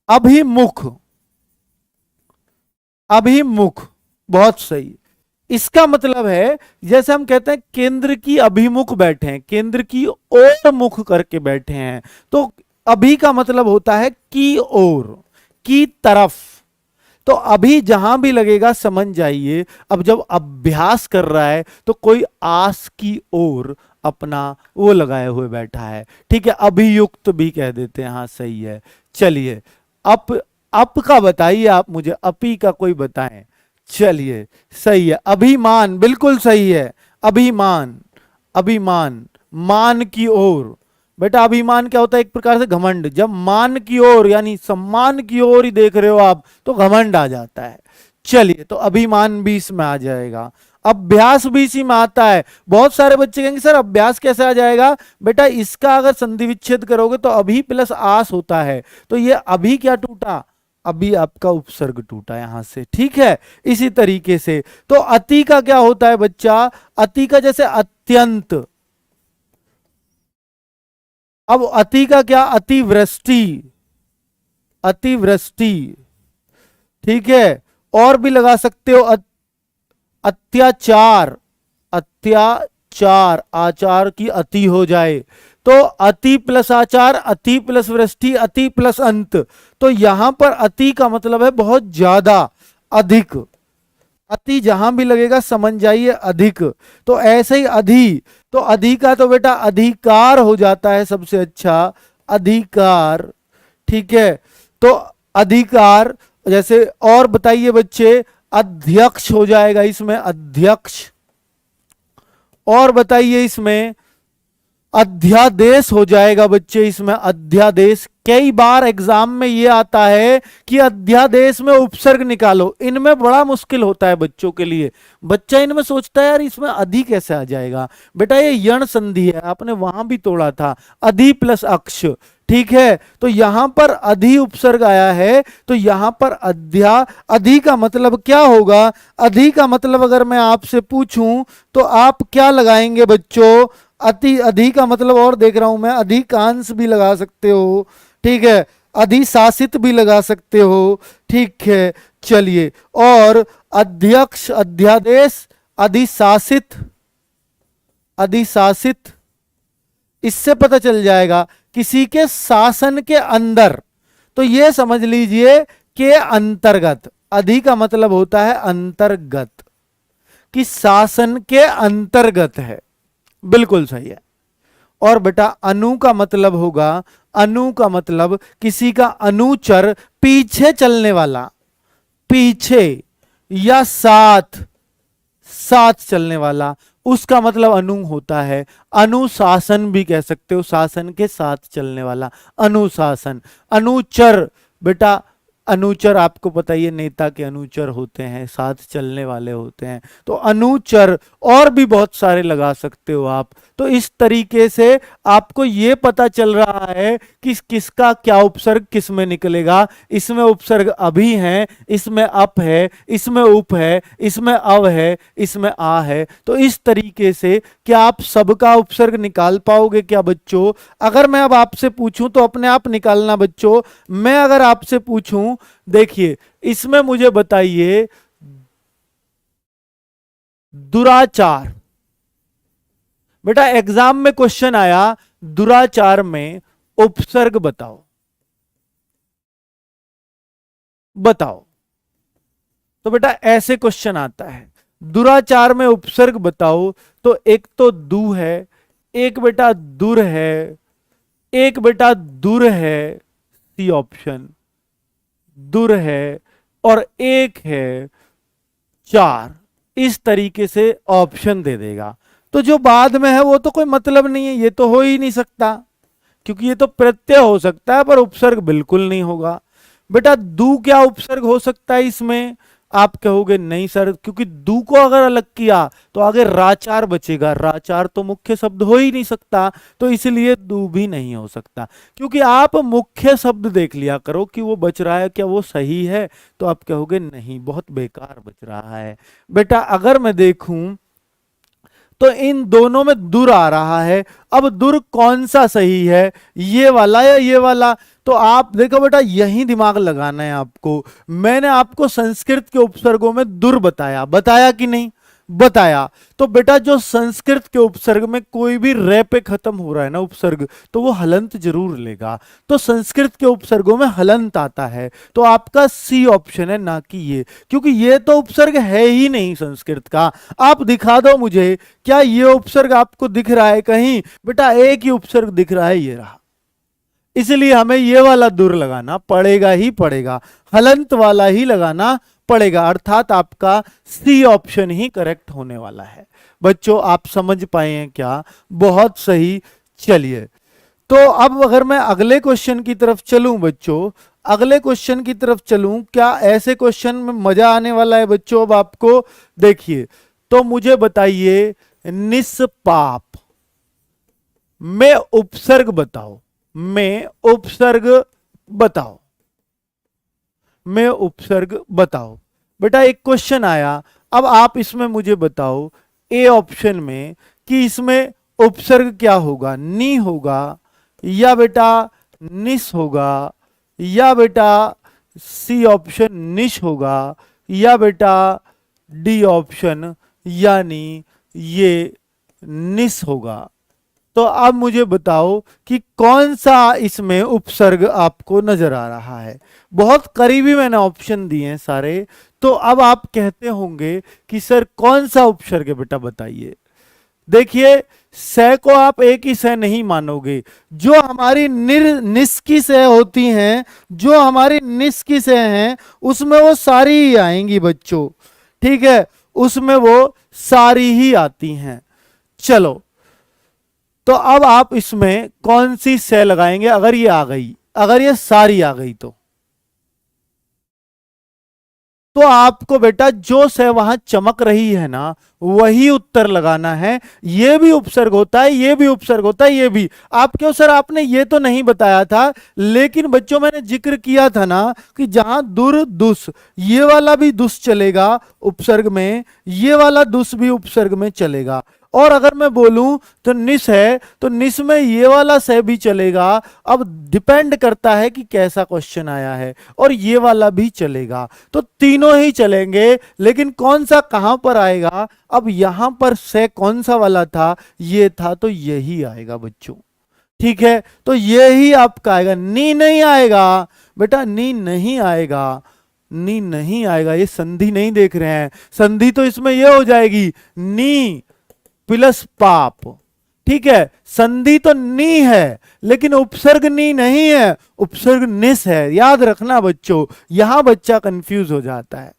अभिमुख, अभिमुख, बहुत सही। इसका मतलब है जैसे हम कहते हैं केंद्र की अभिमुख बैठे हैं, केंद्र की ओर मुख करके बैठे हैं। तो अभी का मतलब होता है की ओर, की तरफ। तो अभी जहां भी लगेगा समझ जाइए, अब जब अभ्यास कर रहा है तो कोई आस की ओर अपना वो लगाए हुए बैठा है, ठीक है। अभियुक्त भी कह देते हैं, हाँ सही है। चलिए अप का बताइए आप मुझे, अपी का कोई बताएं। चलिए सही है, अभिमान, बिल्कुल सही है। अभिमान, अभिमान, मान की ओर। बेटा अभिमान क्या होता है, एक प्रकार से घमंड। जब मान की ओर यानी सम्मान की ओर ही देख रहे हो आप तो घमंड आ जाता है। चलिए तो अभिमान भी इसमें आ जाएगा, अभ्यास भी इसी में आता है। बहुत सारे बच्चे कहेंगे सर अभ्यास कैसे आ जाएगा। बेटा इसका अगर संधि विच्छेद करोगे तो अभी प्लस आस होता है। तो ये अभी क्या टूटा, अभी आपका उपसर्ग टूटा यहां से, ठीक है। इसी तरीके से तो अति का क्या होता है बच्चा, अति का जैसे अत्यंत। अब अति का क्या, अतिवृष्टि, अतिवृष्टि, ठीक है। और भी लगा सकते हो, अत्याचार, अत्याचार, आचार की अति हो जाए तो अति प्लस आचार, अति प्लस वृष्टि, अति प्लस अंत। तो यहां पर अति का मतलब है बहुत ज्यादा, अधिक। अति जहां भी लगेगा समझ जाइए अधिक। तो ऐसे ही अधि, तो अधि का तो बेटा अधिकार हो जाता है सबसे अच्छा, अधिकार, ठीक है। तो अधिकार जैसे, और बताइए बच्चे, अध्यक्ष हो जाएगा इसमें, अध्यक्ष। और बताइए इसमें अध्यादेश हो जाएगा बच्चे, इसमें अध्यादेश। कई बार एग्जाम में ये आता है कि अध्यादेश में उपसर्ग निकालो, इनमें बड़ा मुश्किल होता है बच्चों के लिए। बच्चा इनमें सोचता है यार इसमें अधि कैसे आ जाएगा। बेटा ये यण संधि है, आपने वहां भी तोड़ा था, अधि प्लस अक्ष, ठीक है। तो यहां पर अधि उपसर्ग आया है तो यहां पर अधि का मतलब क्या होगा। अधि का मतलब अगर मैं आपसे पूछूं तो आप क्या लगाएंगे बच्चों। अधि का मतलब, और देख रहा हूं मैं, अधिकांश भी लगा सकते हो, ठीक है। अधिशासित भी लगा सकते हो, ठीक है। चलिए, और अध्यक्ष, अध्यादेश, अधिशासित, अधिशासित, इससे पता चल जाएगा किसी के शासन के अंदर। तो यह समझ लीजिए के अंतर्गत, अधि का मतलब होता है अंतर्गत, कि शासन के अंतर्गत है, बिल्कुल सही है। और बेटा अनु का मतलब होगा, अनु का मतलब किसी का अनुचर, पीछे चलने वाला, पीछे या साथ, साथ चलने वाला, उसका मतलब अनु होता है। अनुशासन भी कह सकते हो, शासन के साथ चलने वाला, अनुशासन। अनुचर बेटा, अनुचर आपको पता ही है, नेता के अनुचर होते हैं, साथ चलने वाले होते हैं, तो अनुचर। और भी बहुत सारे लगा सकते हो आप। तो इस तरीके से आपको ये पता चल रहा है कि किसका क्या उपसर्ग किस में निकलेगा। इसमें उपसर्ग अभी है, इसमें अप है, इसमें उप है, इसमें अव है, इसमें आ है। तो इस तरीके से क्या आप सबका उपसर्ग निकाल पाओगे क्या बच्चों? अगर मैं अब आपसे पूछूं तो अपने आप निकालना बच्चों। मैं अगर आपसे पूछूं, देखिए इसमें मुझे बताइए दुराचार। बेटा एग्जाम में क्वेश्चन आया दुराचार में उपसर्ग बताओ, बताओ। तो बेटा ऐसे क्वेश्चन आता है, दुराचार में उपसर्ग बताओ। तो एक तो दु है, एक बेटा दुर है, एक बेटा दुर है, सी ऑप्शन दुर है, और एक है चार। इस तरीके से ऑप्शन दे देगा। तो जो बाद में है वो तो कोई मतलब नहीं है, ये तो हो ही नहीं सकता, क्योंकि ये तो प्रत्यय हो सकता है पर उपसर्ग बिल्कुल नहीं होगा। बेटा दू क्या उपसर्ग हो सकता है इसमें? आप कहोगे नहीं सर, क्योंकि दू को अगर अलग किया तो आगे राचार बचेगा, राचार तो मुख्य शब्द हो ही नहीं सकता, तो इसलिए दू भी नहीं हो सकता। क्योंकि आप मुख्य शब्द देख लिया करो कि वो बच रहा है क्या, वो सही है, तो आप कहोगे नहीं बहुत बेकार बच रहा है। बेटा अगर मैं देखूं तो इन दोनों में दुर आ रहा है। अब दुर कौन सा सही है, ये वाला या ये वाला? तो आप देखो बेटा यही दिमाग लगाना है आपको। मैंने आपको संस्कृत के उपसर्गों में दुर बताया, बताया कि नहीं? बताया। तो बेटा जो संस्कृत के उपसर्ग में कोई भी रे पे खत्म हो रहा है ना उपसर्ग, तो वो हलंत जरूर लेगा। तो संस्कृत के उपसर्गों में हलंत आता है, तो आपका सी ऑप्शन है, ना कि ये, क्योंकि ये तो उपसर्ग है ही नहीं संस्कृत का। आप दिखा दो मुझे, क्या ये उपसर्ग आपको दिख रहा है कहीं? बेटा एक ही उपसर्ग दिख रहा है, ये रहा। इसलिए हमें ये वाला दुर लगाना पड़ेगा ही पड़ेगा, हलंत वाला ही लगाना पड़ेगा, अर्थात आपका सी ऑप्शन ही करेक्ट होने वाला है। बच्चों आप समझ पाए हैं क्या? बहुत सही। चलिए तो अब अगर मैं अगले क्वेश्चन की तरफ चलूं बच्चों, अगले क्वेश्चन की तरफ चलूं, क्या ऐसे क्वेश्चन में मजा आने वाला है बच्चों? अब आपको देखिए, तो मुझे बताइए निष्पाप में उपसर्ग बताओ, में उपसर्ग बताओ, में उपसर्ग बताओ। बेटा एक क्वेश्चन आया, अब आप इसमें मुझे बताओ ए ऑप्शन में कि इसमें उपसर्ग क्या होगा, नी होगा या बेटा निस होगा, या बेटा सी ऑप्शन निश होगा, या बेटा डी ऑप्शन यानी ये निस होगा। तो अब मुझे बताओ कि कौन सा इसमें उपसर्ग आपको नजर आ रहा है। बहुत करीबी मैंने ऑप्शन दिए हैं सारे, तो अब आप कहते होंगे कि सर कौन सा उपसर्ग है, बेटा बताइए। देखिए से को आप एक ही से नहीं मानोगे, जो हमारी निस की से होती हैं, जो हमारी निस की से हैं उसमें वो सारी ही आएंगी बच्चों, ठीक है, उसमें वो सारी ही आती हैं। चलो तो अब आप इसमें कौन सी से लगाएंगे अगर ये आ गई, अगर ये सारी आ गई तो आपको बेटा जो से वहां चमक रही है ना वही उत्तर लगाना है। ये भी उपसर्ग होता है, ये भी उपसर्ग होता है, ये भी। आप क्यों सर आपने ये तो नहीं बताया था, लेकिन बच्चों मैंने जिक्र किया था ना कि जहां दुर दुस, ये वाला भी दुस चलेगा उपसर्ग में, ये वाला दुस भी उपसर्ग में चलेगा। और अगर मैं बोलूं तो निस है, तो निस में ये वाला से भी चलेगा। अब डिपेंड करता है कि कैसा क्वेश्चन आया है, और ये वाला भी चलेगा, तो तीनों ही चलेंगे। लेकिन कौन सा कहां पर आएगा? अब यहां पर से कौन सा वाला था, ये था, तो यही आएगा बच्चों, ठीक है। तो यही आपका आएगा, नी नहीं आएगा बेटा, नी नहीं आएगा, नी नहीं आएगा। ये संधि नहीं देख रहे हैं, संधि तो इसमें ये हो जाएगी नी प्लस पाप, ठीक है, संधि तो नी है लेकिन उपसर्ग नी नहीं है, उपसर्ग निस है। याद रखना बच्चों, यहां बच्चा कंफ्यूज हो जाता है।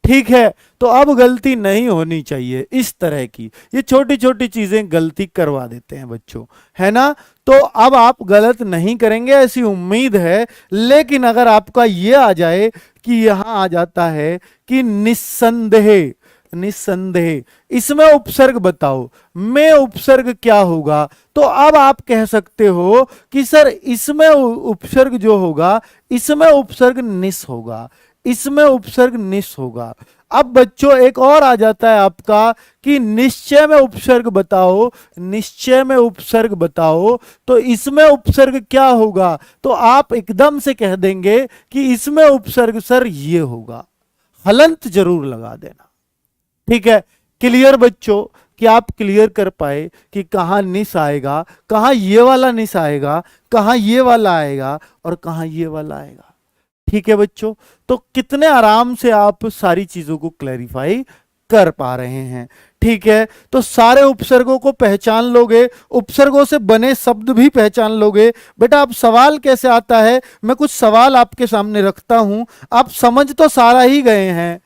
ठीक है, तो अब गलती नहीं होनी चाहिए इस तरह की, ये छोटी छोटी चीजें गलती करवा देते हैं बच्चों, है ना। तो अब आप गलत नहीं करेंगे ऐसी उम्मीद है। लेकिन अगर आपका ये आ जाए कि यहां आ जाता है कि निस्संदेह, निस्संदेह, इसमें उपसर्ग बताओ, में उपसर्ग क्या होगा, तो अब आप कह सकते हो कि सर इसमें उपसर्ग जो होगा, इसमें उपसर्ग निस होगा, इसमें उपसर्ग निस होगा। अब बच्चों एक और आ जाता है आपका कि निश्चय में उपसर्ग बताओ, निश्चय में उपसर्ग बताओ, तो इसमें उपसर्ग क्या होगा, तो आप एकदम से कह देंगे कि इसमें उपसर्ग सर ये होगा। हलंत जरूर लगा देना। ठीक है, क्लियर बच्चों, कि आप क्लियर कर पाए कि कहां निस आएगा, कहां ये वाला निस आएगा, कहां ये वाला आएगा और कहां ये वाला आएगा। ठीक है बच्चों, तो कितने आराम से आप सारी चीजों को क्लैरिफाई कर पा रहे हैं। ठीक है, तो सारे उपसर्गों को पहचान लोगे, उपसर्गों से बने शब्द भी पहचान लोगे। बेटा अब सवाल कैसे आता है, मैं कुछ सवाल आपके सामने रखता हूं, आप समझ तो सारा ही गए हैं,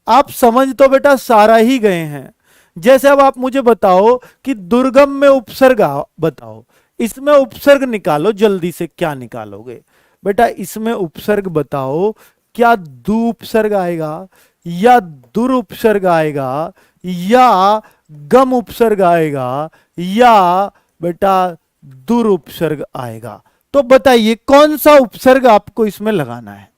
आप समझ तो बेटा सारा ही गए हैं। जैसे अब आप मुझे बताओ कि दुर्गम में उपसर्ग बताओ, इसमें उपसर्ग निकालो जल्दी से, क्या निकालोगे बेटा, इसमें उपसर्ग बताओ, क्या दु उपसर्ग आएगा या दुर उपसर्ग आएगा या गम उपसर्ग आएगा या बेटा दुर उपसर्ग आएगा। तो बताइए कौन सा उपसर्ग आपको इसमें लगाना है।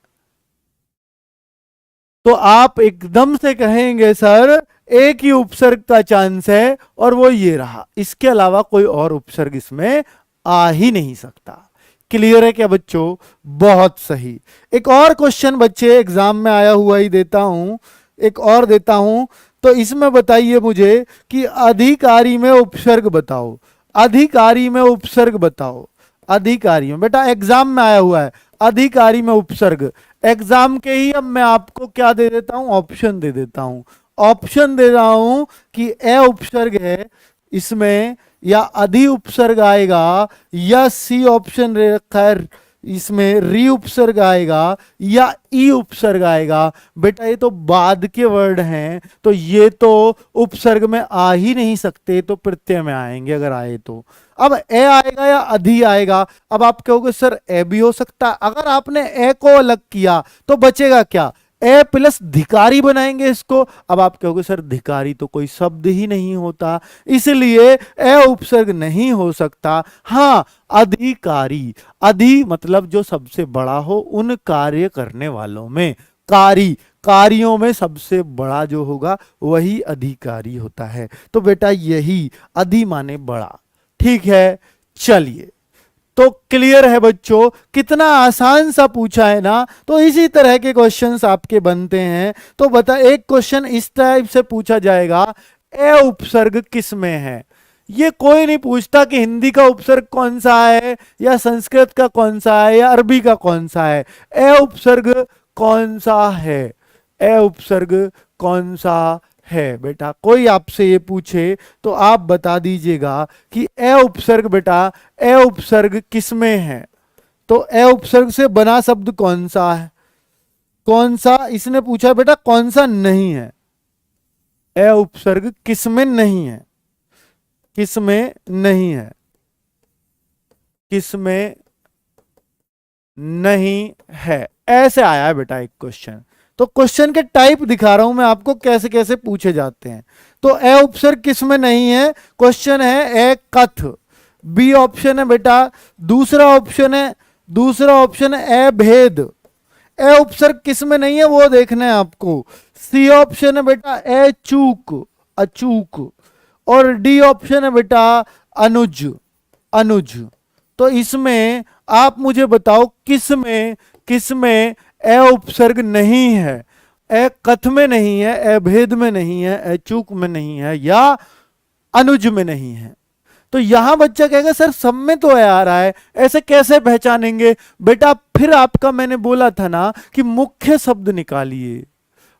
तो आप एकदम से कहेंगे सर एक ही उपसर्ग का चांस है और वो ये रहा, इसके अलावा कोई और उपसर्ग इसमें आ ही नहीं सकता। क्लियर है क्या बच्चों, बहुत सही। एक और क्वेश्चन बच्चे एग्जाम में आया हुआ ही देता हूं, एक और देता हूं, तो इसमें बताइए मुझे कि अधिकारी में उपसर्ग बताओ, अधिकारी में उपसर्ग बताओ, अधिकारी में, बेटा एग्जाम में आया हुआ है अधिकारी में उपसर्ग। एग्जाम के ही अब मैं आपको क्या दे देता हूं, ऑप्शन दे देता हूं, ऑप्शन दे रहा हूं कि ए उपसर्ग है इसमें, या अधि उपसर्ग आएगा, या सी ऑप्शन रखा है इसमें री उपसर्ग आएगा, या ई उपसर्ग आएगा। बेटा ये तो बाद के वर्ड हैं, तो ये तो उपसर्ग में आ ही नहीं सकते, तो प्रत्यय में आएंगे अगर आए तो। अब ए आएगा या अधि आएगा, अब आप कहोगे सर ए भी हो सकता है। अगर आपने ए को अलग किया तो बचेगा क्या, ए प्लस धिकारी बनाएंगे इसको। अब आप कहोगे सर धिकारी तो कोई शब्द ही नहीं होता, इसलिए ए उपसर्ग नहीं हो सकता। हाँ अधिकारी, अधि मतलब जो सबसे बड़ा हो उन कार्य करने वालों में, कारी, कार्यों में सबसे बड़ा जो होगा वही अधिकारी होता है। तो बेटा यही अधि माने बड़ा। ठीक है, चलिए, तो क्लियर है बच्चों, कितना आसान सा पूछा है ना। तो इसी तरह के क्वेश्चंस आपके बनते हैं। तो बता, एक क्वेश्चन इस टाइप से पूछा जाएगा, ए उपसर्ग किस में है। ये कोई नहीं पूछता कि हिंदी का उपसर्ग कौन सा है या संस्कृत का कौन सा है या अरबी का कौन सा है, ए उपसर्ग कौन सा है, ए उपसर्ग कौन सा है। बेटा कोई आपसे ये पूछे तो आप बता दीजिएगा कि ए उपसर्ग, बेटा ए उपसर्ग किसमें है। तो ए उपसर्ग से बना शब्द कौन सा है, कौन सा, इसने पूछा बेटा कौन सा नहीं है, ए उपसर्ग किसमें नहीं है, किसमें नहीं है, किसमें नहीं है, ऐसे आया है बेटा एक क्वेश्चन। तो क्वेश्चन के टाइप दिखा रहा हूं मैं आपको कैसे कैसे पूछे जाते हैं। तो ए उपसर्ग किसमें नहीं है, क्वेश्चन है ए कथ, बी ऑप्शन है बेटा, दूसरा ऑप्शन है, दूसरा ऑप्शन है ए भेद, ए उपसर्ग किसमें नहीं है वो देखना है आपको, सी ऑप्शन है बेटा ए चूक, अचूक, और डी ऑप्शन है बेटा अनुज, अनुज। तो इसमें आप मुझे बताओ किसमें, किसमें ए उपसर्ग नहीं है, ए कथ में नहीं है, ए भेद में नहीं है, ए चूक में नहीं है, या अनुज में नहीं है। तो यहां बच्चा कहेगा सर सब में तो आ रहा है, ऐसे कैसे पहचानेंगे। बेटा फिर आपका मैंने बोला था ना कि मुख्य शब्द निकालिए,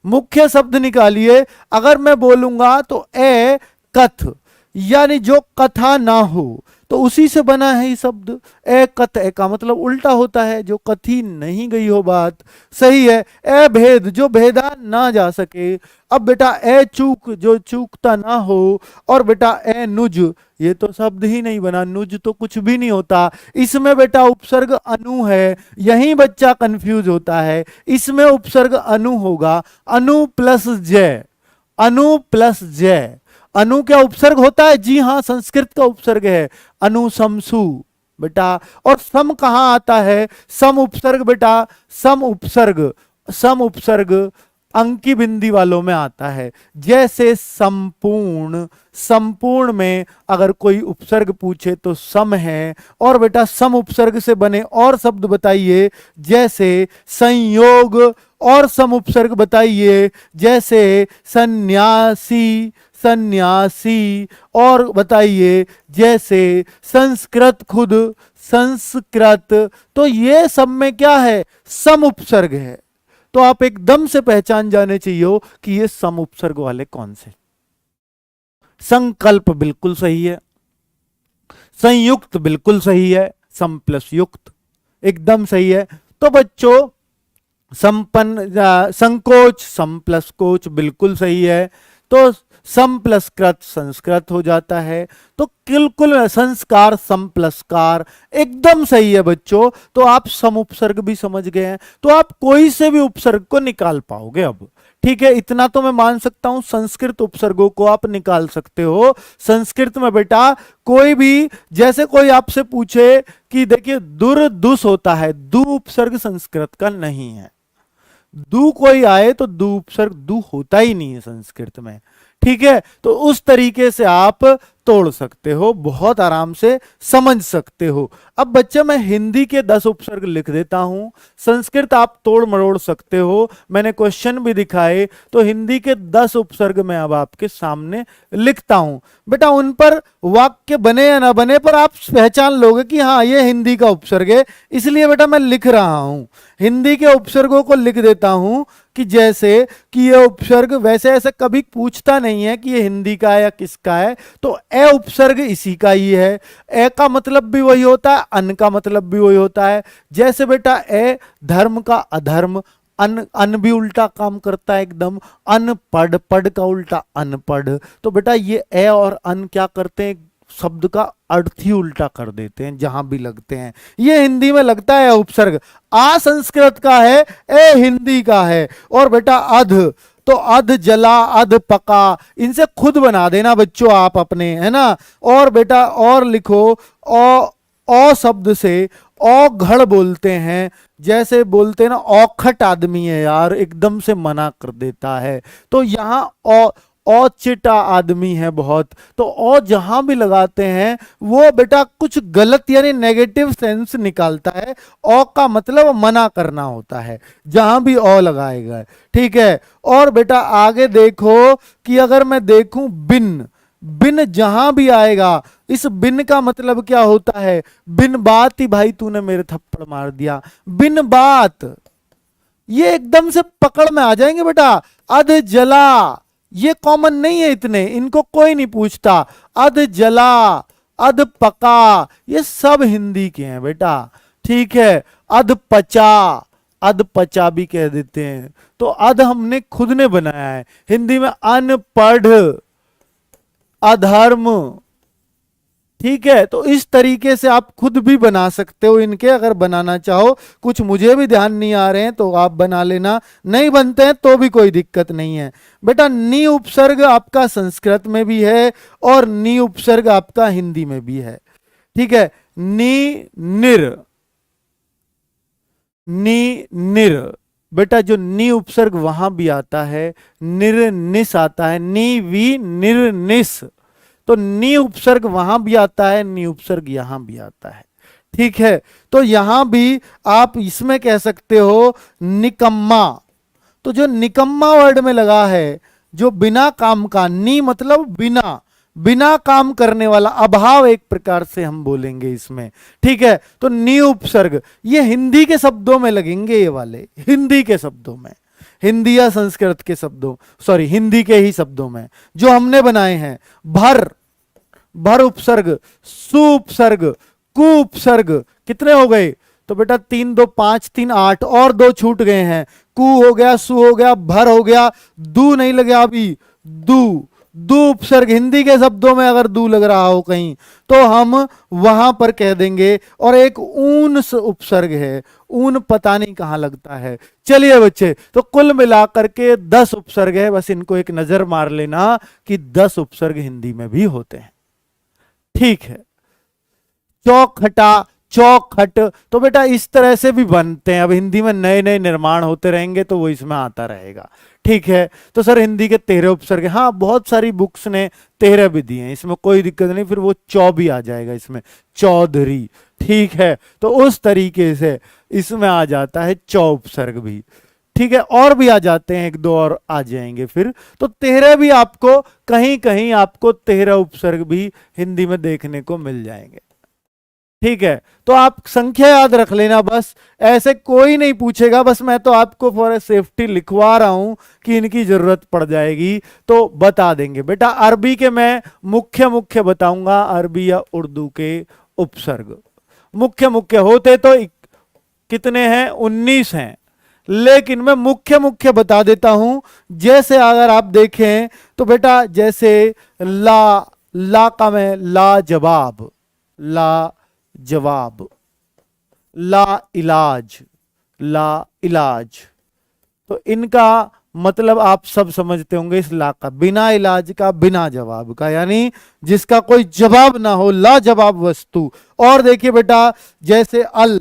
मुख्य शब्द निकालिए। अगर मैं बोलूंगा तो ए कथ, यानी जो कथा ना हो, तो उसी से बना है ये शब्द। ए कथ, ए का मतलब उल्टा होता है, जो कथी नहीं गई हो बात, सही है। ए भेद, जो भेदा ना जा सके। अब बेटा ए चूक, जो चूकता ना हो। और बेटा ए नुज, ये तो शब्द ही नहीं बना, नुज तो कुछ भी नहीं होता। इसमें बेटा उपसर्ग अनु है, यही बच्चा कंफ्यूज होता है। इसमें उपसर्ग अनु होगा, अनु प्लस जय, अनु प्लस जय। अनु क्या उपसर्ग होता है? जी हाँ, संस्कृत का उपसर्ग है अनुशंसु बेटा। और सम कहां आता है? सम उपसर्ग बेटा, सम उपसर्ग, सम उपसर्ग अंकी बिंदी वालों में आता है। जैसे संपूर्ण, संपूर्ण में अगर कोई उपसर्ग पूछे तो सम है। और बेटा सम उपसर्ग से बने और शब्द बताइए, जैसे संयोग, और सम उपसर्ग बताइए, जैसे सन्यासी, सन्यासी। और बताइए जैसे संस्कृत, खुद संस्कृत। तो ये सब में क्या है? सम उपसर्ग है। तो आप एकदम से पहचान जाने चाहिए कि ये सम उपसर्ग वाले कौन से। संकल्प बिल्कुल सही है, संयुक्त बिल्कुल सही है, सम प्लस युक्त एकदम सही है। तो बच्चों संपन्न, संकोच, सम प्लस कोच बिल्कुल सही है। तो सम प्लस कृत संस्कृत हो जाता है। तो बिल्कुल संस्कार, सम प्लस कार एकदम सही है बच्चों। तो आप सम उपसर्ग भी समझ गए हैं, तो आप कोई से भी उपसर्ग को निकाल पाओगे अब। ठीक है, इतना तो मैं मान सकता हूं, संस्कृत उपसर्गों को आप निकाल सकते हो। संस्कृत में बेटा कोई भी, जैसे कोई आपसे पूछे कि देखिए दुर दुस होता है, दु उपसर्ग संस्कृत का नहीं है। दू कोई आए तो दू उपसर्ग दू होता ही नहीं है संस्कृत में। ठीक है, तो उस तरीके से आप तोड़ सकते हो, बहुत आराम से समझ सकते हो। अब बच्चे मैं हिंदी के 10 उपसर्ग लिख देता हूं, संस्कृत आप तोड़ मरोड़ सकते हो, मैंने क्वेश्चन भी दिखाए। तो हिंदी के 10 उपसर्ग मैं अब आपके सामने लिखता हूं। बेटा उन पर वाक्य बने या ना बने पर आप पहचान लोगे कि हाँ ये हिंदी का उपसर्ग है, इसलिए बेटा मैं लिख रहा हूं। हिंदी के उपसर्गों को लिख देता हूं कि जैसे कि ये उपसर्ग, वैसे ऐसे कभी पूछता नहीं है कि ये हिंदी का है या किसका है, तो ए उपसर्ग इसी का ही है। ए का मतलब भी वही होता है, अन का मतलब भी वही होता है। जैसे बेटा ए धर्म का अधर्म, अन, अन भी उल्टा काम करता है एकदम, अनपढ़, पढ़ का उल्टा अनपढ़। तो बेटा ये ए और अन क्या करते हैं? शब्द का अर्थ ही उल्टा कर देते हैं जहां भी लगते हैं। ये हिंदी में लगता है उपसर्ग, आ संस्कृत का है, ए हिंदी का है। और बेटा अध, तो अध जला, अध पका, इनसे खुद बना देना बच्चों आप अपने, है ना। और बेटा और लिखो, ओ शब्द से औघड़ बोलते हैं, जैसे बोलते हैं ना औखट आदमी है यार, एकदम से मना कर देता है। तो यहां औचिटा आदमी है बहुत। तो औ जहां भी लगाते हैं वो बेटा कुछ गलत यानी नेगेटिव सेंस निकालता है। औ का मतलब मना करना होता है जहां भी औ लगाएगा। ठीक है, और बेटा आगे देखो कि अगर मैं देखूं बिन, बिन जहां भी आएगा, इस बिन का मतलब क्या होता है? बिन बात ही भाई तूने मेरे थप्पड़ मार दिया, बिन बात। ये एकदम से पकड़ में आ जाएंगे बेटा। अध जला, ये कॉमन नहीं है इतने, इनको कोई नहीं पूछता। अध जला, अध पका, ये सब हिंदी के हैं बेटा। ठीक है, अध पचा, अध पचा भी कह देते हैं। तो अध हमने खुद ने बनाया है हिंदी में, अनपढ़, अधर्म। ठीक है, तो इस तरीके से आप खुद भी बना सकते हो इनके, अगर बनाना चाहो। कुछ मुझे भी ध्यान नहीं आ रहे हैं तो आप बना लेना, नहीं बनते हैं तो भी कोई दिक्कत नहीं है। बेटा नी उपसर्ग आपका संस्कृत में भी है और नी उपसर्ग आपका हिंदी में भी है। ठीक है, नी निर, नी निर, बेटा जो नी उपसर्ग वहां भी आता है, निर निस आता है, नी वी निर निस। तो नी उपसर्ग वहां भी आता है, नी उपसर्ग यहां भी आता है। ठीक है, तो यहां भी आप इसमें कह सकते हो निकम्मा। तो जो निकम्मा वर्ड में लगा है, जो बिना काम का, नी मतलब बिना, बिना काम करने वाला, अभाव एक प्रकार से हम बोलेंगे इसमें। ठीक है, तो नी उपसर्ग ये हिंदी के शब्दों में लगेंगे, ये वाले हिंदी के शब्दों में, हिंदी या संस्कृत के शब्दों, सॉरी हिंदी के ही शब्दों में जो हमने बनाए हैं। भर, भर उपसर्ग, सु उपसर्ग, कु उपसर्ग, कितने हो गए? तो बेटा 3 2 5 3 8, और 2 छूट गए हैं। कु हो गया, सु हो गया, भर हो गया, दू नहीं लगा अभी, दू, दू उपसर्ग। हिंदी के शब्दों में अगर दू लग रहा हो कहीं तो हम वहां पर कह देंगे। और एक ऊन उपसर्ग है, ऊन पता नहीं कहां लगता है। चलिए बच्चे, तो कुल मिलाकर के 10 उपसर्ग है, बस इनको एक नजर मार लेना कि 10 उपसर्ग हिंदी में भी होते हैं। ठीक है, चौखटा, चौखट, तो बेटा इस तरह से भी बनते हैं। अब हिंदी में नए नए निर्माण होते रहेंगे तो वो इसमें आता रहेगा। ठीक है, तो सर हिंदी के 13 उपसर्ग, हाँ बहुत सारी बुक्स ने 13 भी दिए हैं, इसमें कोई दिक्कत नहीं, फिर वो चौ भी आ जाएगा इसमें, चौधरी। ठीक है, तो उस तरीके से इसमें आ जाता है चौ उपसर्ग भी। ठीक है, और भी आ जाते हैं, एक दो और आ जाएंगे फिर। तो 13 भी आपको कहीं कहीं आपको 13 उपसर्ग भी हिंदी में देखने को मिल जाएंगे। ठीक है, तो आप संख्या याद रख लेना बस, ऐसे कोई नहीं पूछेगा, बस मैं तो आपको फॉर सेफ्टी लिखवा रहा हूं कि इनकी जरूरत पड़ जाएगी तो बता देंगे। बेटा अरबी के मैं मुख्य मुख्य बताऊंगा, अरबी या उर्दू के उपसर्ग मुख्य मुख्य होते तो कितने हैं? 19 हैं, लेकिन मैं मुख्य मुख्य बता देता हूं। जैसे अगर आप देखें तो बेटा जैसे ला, ला का मैं ला जवाब, ला जवाब, ला इलाज, ला इलाज, तो इनका मतलब आप सब समझते होंगे इस ला का, बिना इलाज का, बिना जवाब का, यानी जिसका कोई जवाब ना हो, ला जवाब वस्तु। और देखिए बेटा जैसे अल,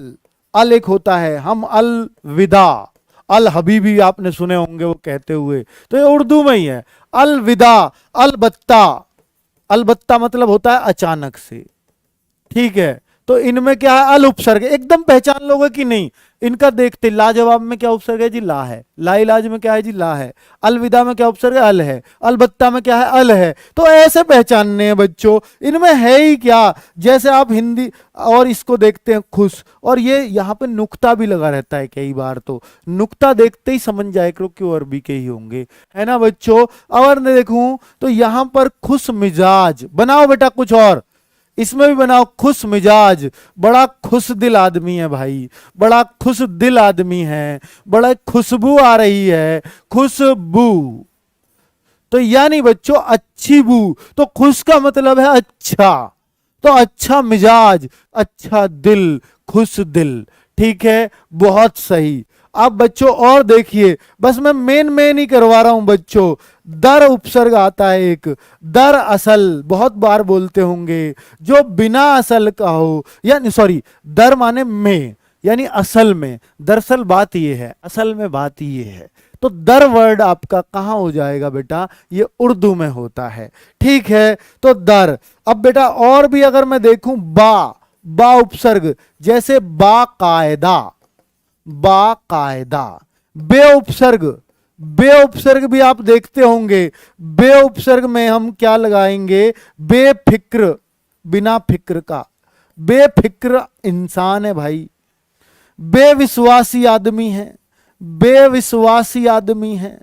अल एक होता है, हम अल विदा, अल हबीबी आपने सुने होंगे वो कहते हुए, तो ये उर्दू में ही है। अल विदा, अलबत्ता, अलबत्ता मतलब होता है अचानक से। ठीक है, तो इनमें क्या है? अल उपसर्ग, एकदम पहचान लोगे कि नहीं इनका देखते। लाजवाब में क्या उपसर्ग है जी? ला है। ला इलाज में क्या है जी? ला है। अलविदा में क्या उपसर्ग है? अल है। अलबत्ता में क्या है? अल है। तो ऐसे पहचानने हैं बच्चों, इनमें है ही क्या। जैसे आप हिंदी और इसको देखते हैं खुश, और ये यहाँ पे नुक्ता भी लगा रहता है कई बार, तो नुक्ता देखते ही समझ जाए करो कि वो अरबी के ही होंगे, है ना बच्चों। अगर मैं देखूं तो यहां पर खुश मिजाज, बनाओ बेटा कुछ और, इसमें भी बनाओ खुश मिजाज, बड़ा खुश दिल आदमी है भाई, बड़ा खुश दिल आदमी है, बड़ा खुशबू आ रही है, खुशबू। तो यानी बच्चों अच्छी बू, तो खुश का मतलब है अच्छा, तो अच्छा मिजाज, अच्छा दिल, खुश दिल। ठीक है, बहुत सही। अब बच्चों और देखिए, बस मैं मेन ही करवा रहा हूं बच्चों। दर उपसर्ग आता है एक, दर असल, बहुत बार बोलते होंगे, जो बिना असल का हो, यानी सॉरी, दर माने में, यानी असल में, दरअसल बात ये है, असल में बात ये है। तो दर वर्ड आपका कहां हो जाएगा बेटा? ये उर्दू में होता है। ठीक है, तो दर। अब बेटा और भी अगर मैं देखूं, बा, बा उपसर्ग, जैसे बाकायदा, बाकायदा। बे उपसर्ग, बे उपसर्ग भी आप देखते होंगे, बे उपसर्ग में हम क्या लगाएंगे? बेफिक्र, बिना फिक्र का, बेफिक्र इंसान है भाई, बेविश्वासी आदमी है, बेविश्वासी आदमी है।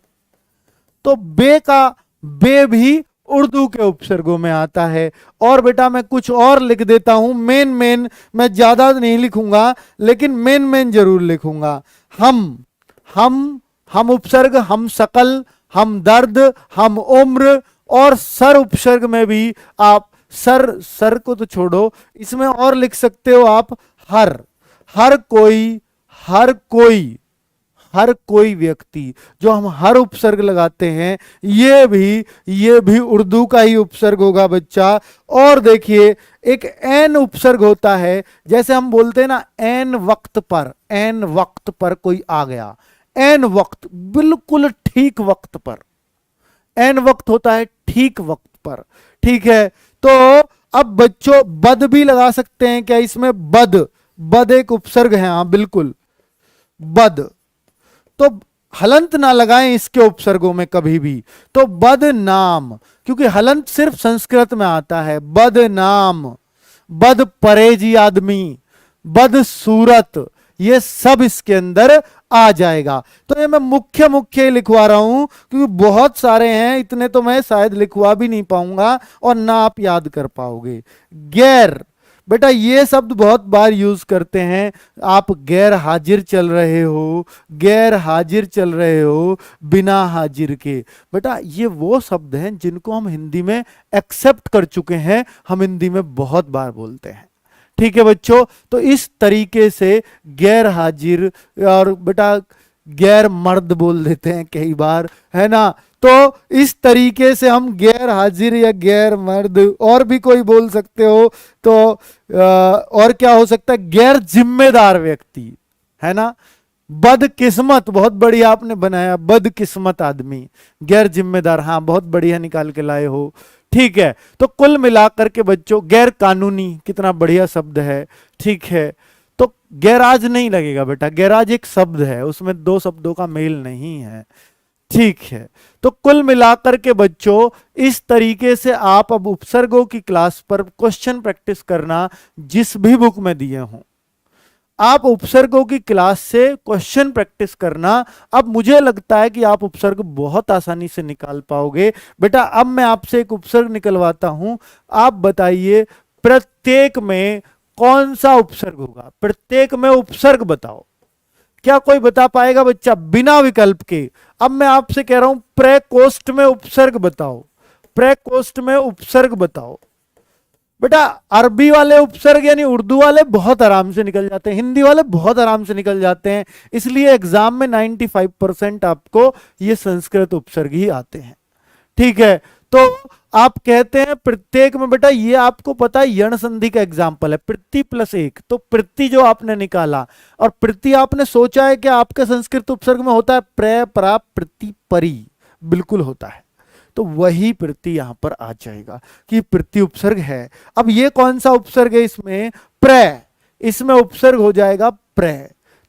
तो बे का बे भी उर्दू के उपसर्गों में आता है। और बेटा मैं कुछ और लिख देता हूं, मेन मैं ज्यादा नहीं लिखूंगा, लेकिन मेन जरूर लिखूंगा। हम उपसर्ग, हम शकल, हम दर्द, हम उम्र। और सर उपसर्ग में भी आप सर को तो छोड़ो, इसमें और लिख सकते हो आप हर, हर कोई, हर कोई, हर कोई व्यक्ति, जो हम हर उपसर्ग लगाते हैं, ये भी उर्दू का ही उपसर्ग होगा बच्चा। और देखिए एक एन उपसर्ग होता है, जैसे हम बोलते हैं ना एन वक्त पर, एन वक्त पर कोई आ गया, एन वक्त, बिल्कुल ठीक वक्त पर, एन वक्त होता है ठीक वक्त पर। ठीक है, तो अब बच्चों बद भी लगा सकते हैं क्या इसमें? बद, बद एक उपसर्ग है, हाँ बिल्कुल, बद। तो हलंत ना लगाएं इसके उपसर्गों में कभी भी, तो बदनाम, क्योंकि हलंत सिर्फ संस्कृत में आता है। बदनाम, बद परेजी आदमी, बदसूरत, ये सब इसके अंदर आ जाएगा। तो ये मैं मुख्य मुख्य लिखवा रहा हूं क्योंकि बहुत सारे हैं, इतने तो मैं शायद लिखवा भी नहीं पाऊंगा और ना आप याद कर पाओगे। गैर, बेटा ये शब्द बहुत बार यूज करते हैं। आप गैर हाजिर चल रहे हो, गैर हाजिर चल रहे हो, बिना हाजिर के। बेटा ये वो शब्द हैं जिनको हम हिंदी में एक्सेप्ट कर चुके हैं, हम हिंदी में बहुत बार बोलते हैं। ठीक है बच्चों, तो इस तरीके से गैर हाजिर, और बेटा गैर मर्द बोल देते हैं कई बार, है ना। तो इस तरीके से हम गैर हाजिर या गैर मर्द, और भी कोई बोल सकते हो। तो और क्या हो सकता है, गैर जिम्मेदार व्यक्ति, है ना। बदकिस्मत, बहुत बढ़िया आपने बनाया, बदकिस्मत आदमी, गैर जिम्मेदार, हाँ बहुत बढ़िया निकाल के लाए हो। ठीक है, तो कुल मिलाकर के बच्चों गैर कानूनी, कितना बढ़िया शब्द है। ठीक है, तो गैराज नहीं लगेगा बेटा, गैराज एक शब्द है, उसमें दो शब्दों का मेल नहीं है। ठीक है, तो कुल मिलाकर के बच्चों इस तरीके से आप अब उपसर्गों की क्लास पर क्वेश्चन प्रैक्टिस करना, जिस भी बुक में दिए हों आप उपसर्गों की क्लास से क्वेश्चन प्रैक्टिस करना। अब मुझे लगता है कि आप उपसर्ग बहुत आसानी से निकाल पाओगे। बेटा अब मैं आपसे एक उपसर्ग निकलवाता हूं, आप बताइए प्रत्येक में कौन सा उपसर्ग होगा, प्रत्येक में उपसर्ग बताओ। क्या कोई बता पाएगा बच्चा, बिना विकल्प के? अब मैं आपसे कह रहा हूं प्रेकोस्ट में उपसर्ग बताओ, प्रेकोस्ट में उपसर्ग बताओ। बेटा अरबी वाले उपसर्ग यानी उर्दू वाले बहुत आराम से निकल जाते हैं, हिंदी वाले बहुत आराम से निकल जाते हैं, इसलिए एग्जाम में 95% आपको ये संस्कृत उपसर्ग ही आते हैं। ठीक है, तो आप कहते हैं प्रत्येक में, बेटा ये आपको पता है यण संधि का एग्जाम्पल है, प्रति प्लस एक, तो प्रति जो आपने निकाला, और प्रति आपने सोचा है कि आपके संस्कृत उपसर्ग में होता है प्र, परा, प्रति, परी, बिल्कुल होता है। तो वही प्रति यहां पर आ जाएगा कि प्रति उपसर्ग है। अब ये कौन सा उपसर्ग है इसमें, प्र, इसमें उपसर्ग हो जाएगा प्र।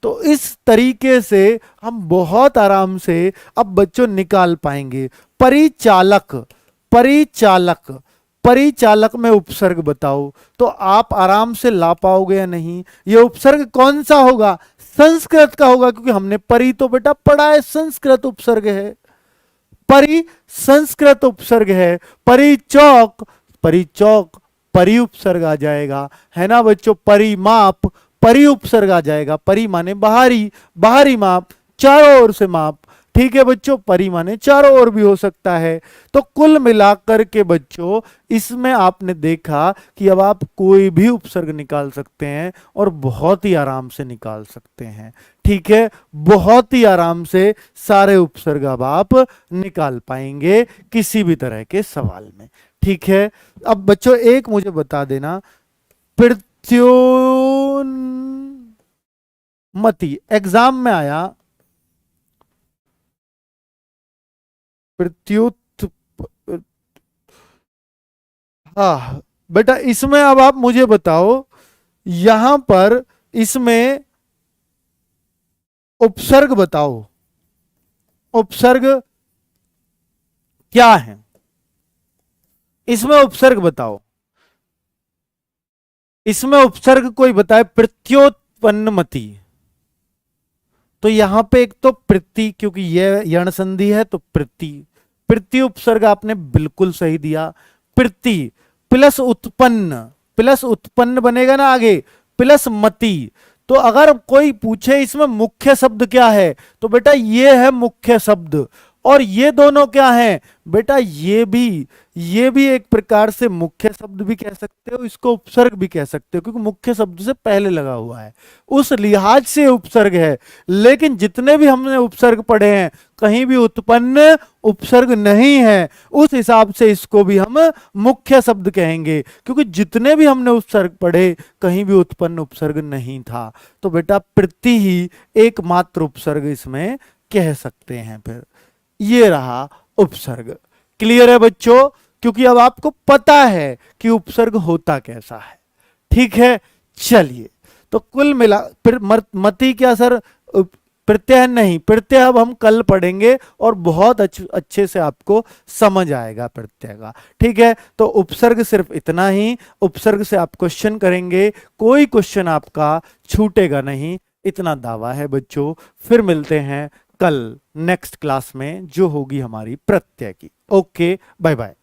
तो इस तरीके से हम बहुत आराम से अब बच्चों निकाल पाएंगे। परिचालक, परिचालक, परिचालक में उपसर्ग बताओ, तो आप आराम से ला पाओगे या नहीं। ये उपसर्ग कौन सा होगा, संस्कृत का होगा, क्योंकि हमने परि तो बेटा पढ़ा है, संस्कृत उपसर्ग है, परि संस्कृत उपसर्ग है। परिचौक, परिचौक परि उपसर्ग आ जाएगा, है ना बच्चों। परिमाप, परि उपसर्ग आ जाएगा, परि माने बाहरी, बाहरी माप, चारों ओर से माप। ठीक है बच्चों, परि माने चारों ओर भी हो सकता है। तो कुल मिलाकर के बच्चों इसमें आपने देखा कि अब आप कोई भी उपसर्ग निकाल सकते हैं और बहुत ही आराम से निकाल सकते हैं। ठीक है, बहुत ही आराम से सारे उपसर्ग अब आप निकाल पाएंगे किसी भी तरह के सवाल में। ठीक है, अब बच्चों एक मुझे बता देना, प्रत्युन्मति एग्जाम में आया, प्रत्युत, हाँ बेटा इसमें अब आप मुझे बताओ, यहां पर इसमें उपसर्ग बताओ, उपसर्ग क्या है, इसमें उपसर्ग बताओ, इसमें उपसर्ग कोई बताए। प्रत्योत्पन्नमति, तो यहां पे एक तो प्रति, क्योंकि यह यण संधि है तो प्रति, प्रति उपसर्ग आपने बिल्कुल सही दिया। प्रति प्लस उत्पन्न, प्लस उत्पन्न बनेगा ना आगे, प्लस मति। तो अगर कोई पूछे इसमें मुख्य शब्द क्या है, तो बेटा ये है मुख्य शब्द, और ये दोनों क्या हैं बेटा, ये भी एक प्रकार से मुख्य शब्द भी कह सकते हो, इसको उपसर्ग भी कह सकते हो, क्योंकि मुख्य शब्द से पहले लगा हुआ है, उस लिहाज से उपसर्ग है। लेकिन जितने भी हमने उपसर्ग पढ़े हैं कहीं भी उत्पन्न उपसर्ग नहीं है, उस हिसाब से इसको भी हम मुख्य शब्द कहेंगे, क्योंकि जितने भी हमने उपसर्ग पढ़े कहीं भी उत्पन्न उपसर्ग नहीं था। तो बेटा प्रति ही एकमात्र उपसर्ग इसमें कह सकते हैं। फिर ये रहा उपसर्ग। क्लियर है बच्चों, क्योंकि अब आपको पता है कि उपसर्ग होता कैसा है। ठीक है, चलिए तो कुल मिला, फिर मति क्या सर, प्रत्यय नहीं, प्रत्यय अब हम कल पढ़ेंगे और बहुत अच्छे से आपको समझ आएगा प्रत्यय का। ठीक है, तो उपसर्ग सिर्फ इतना ही, उपसर्ग से आप क्वेश्चन करेंगे, कोई क्वेश्चन आपका छूटेगा नहीं, इतना दावा है बच्चों। फिर मिलते हैं कल नेक्स्ट क्लास में जो होगी हमारी प्रत्यय की। Okay, bye bye.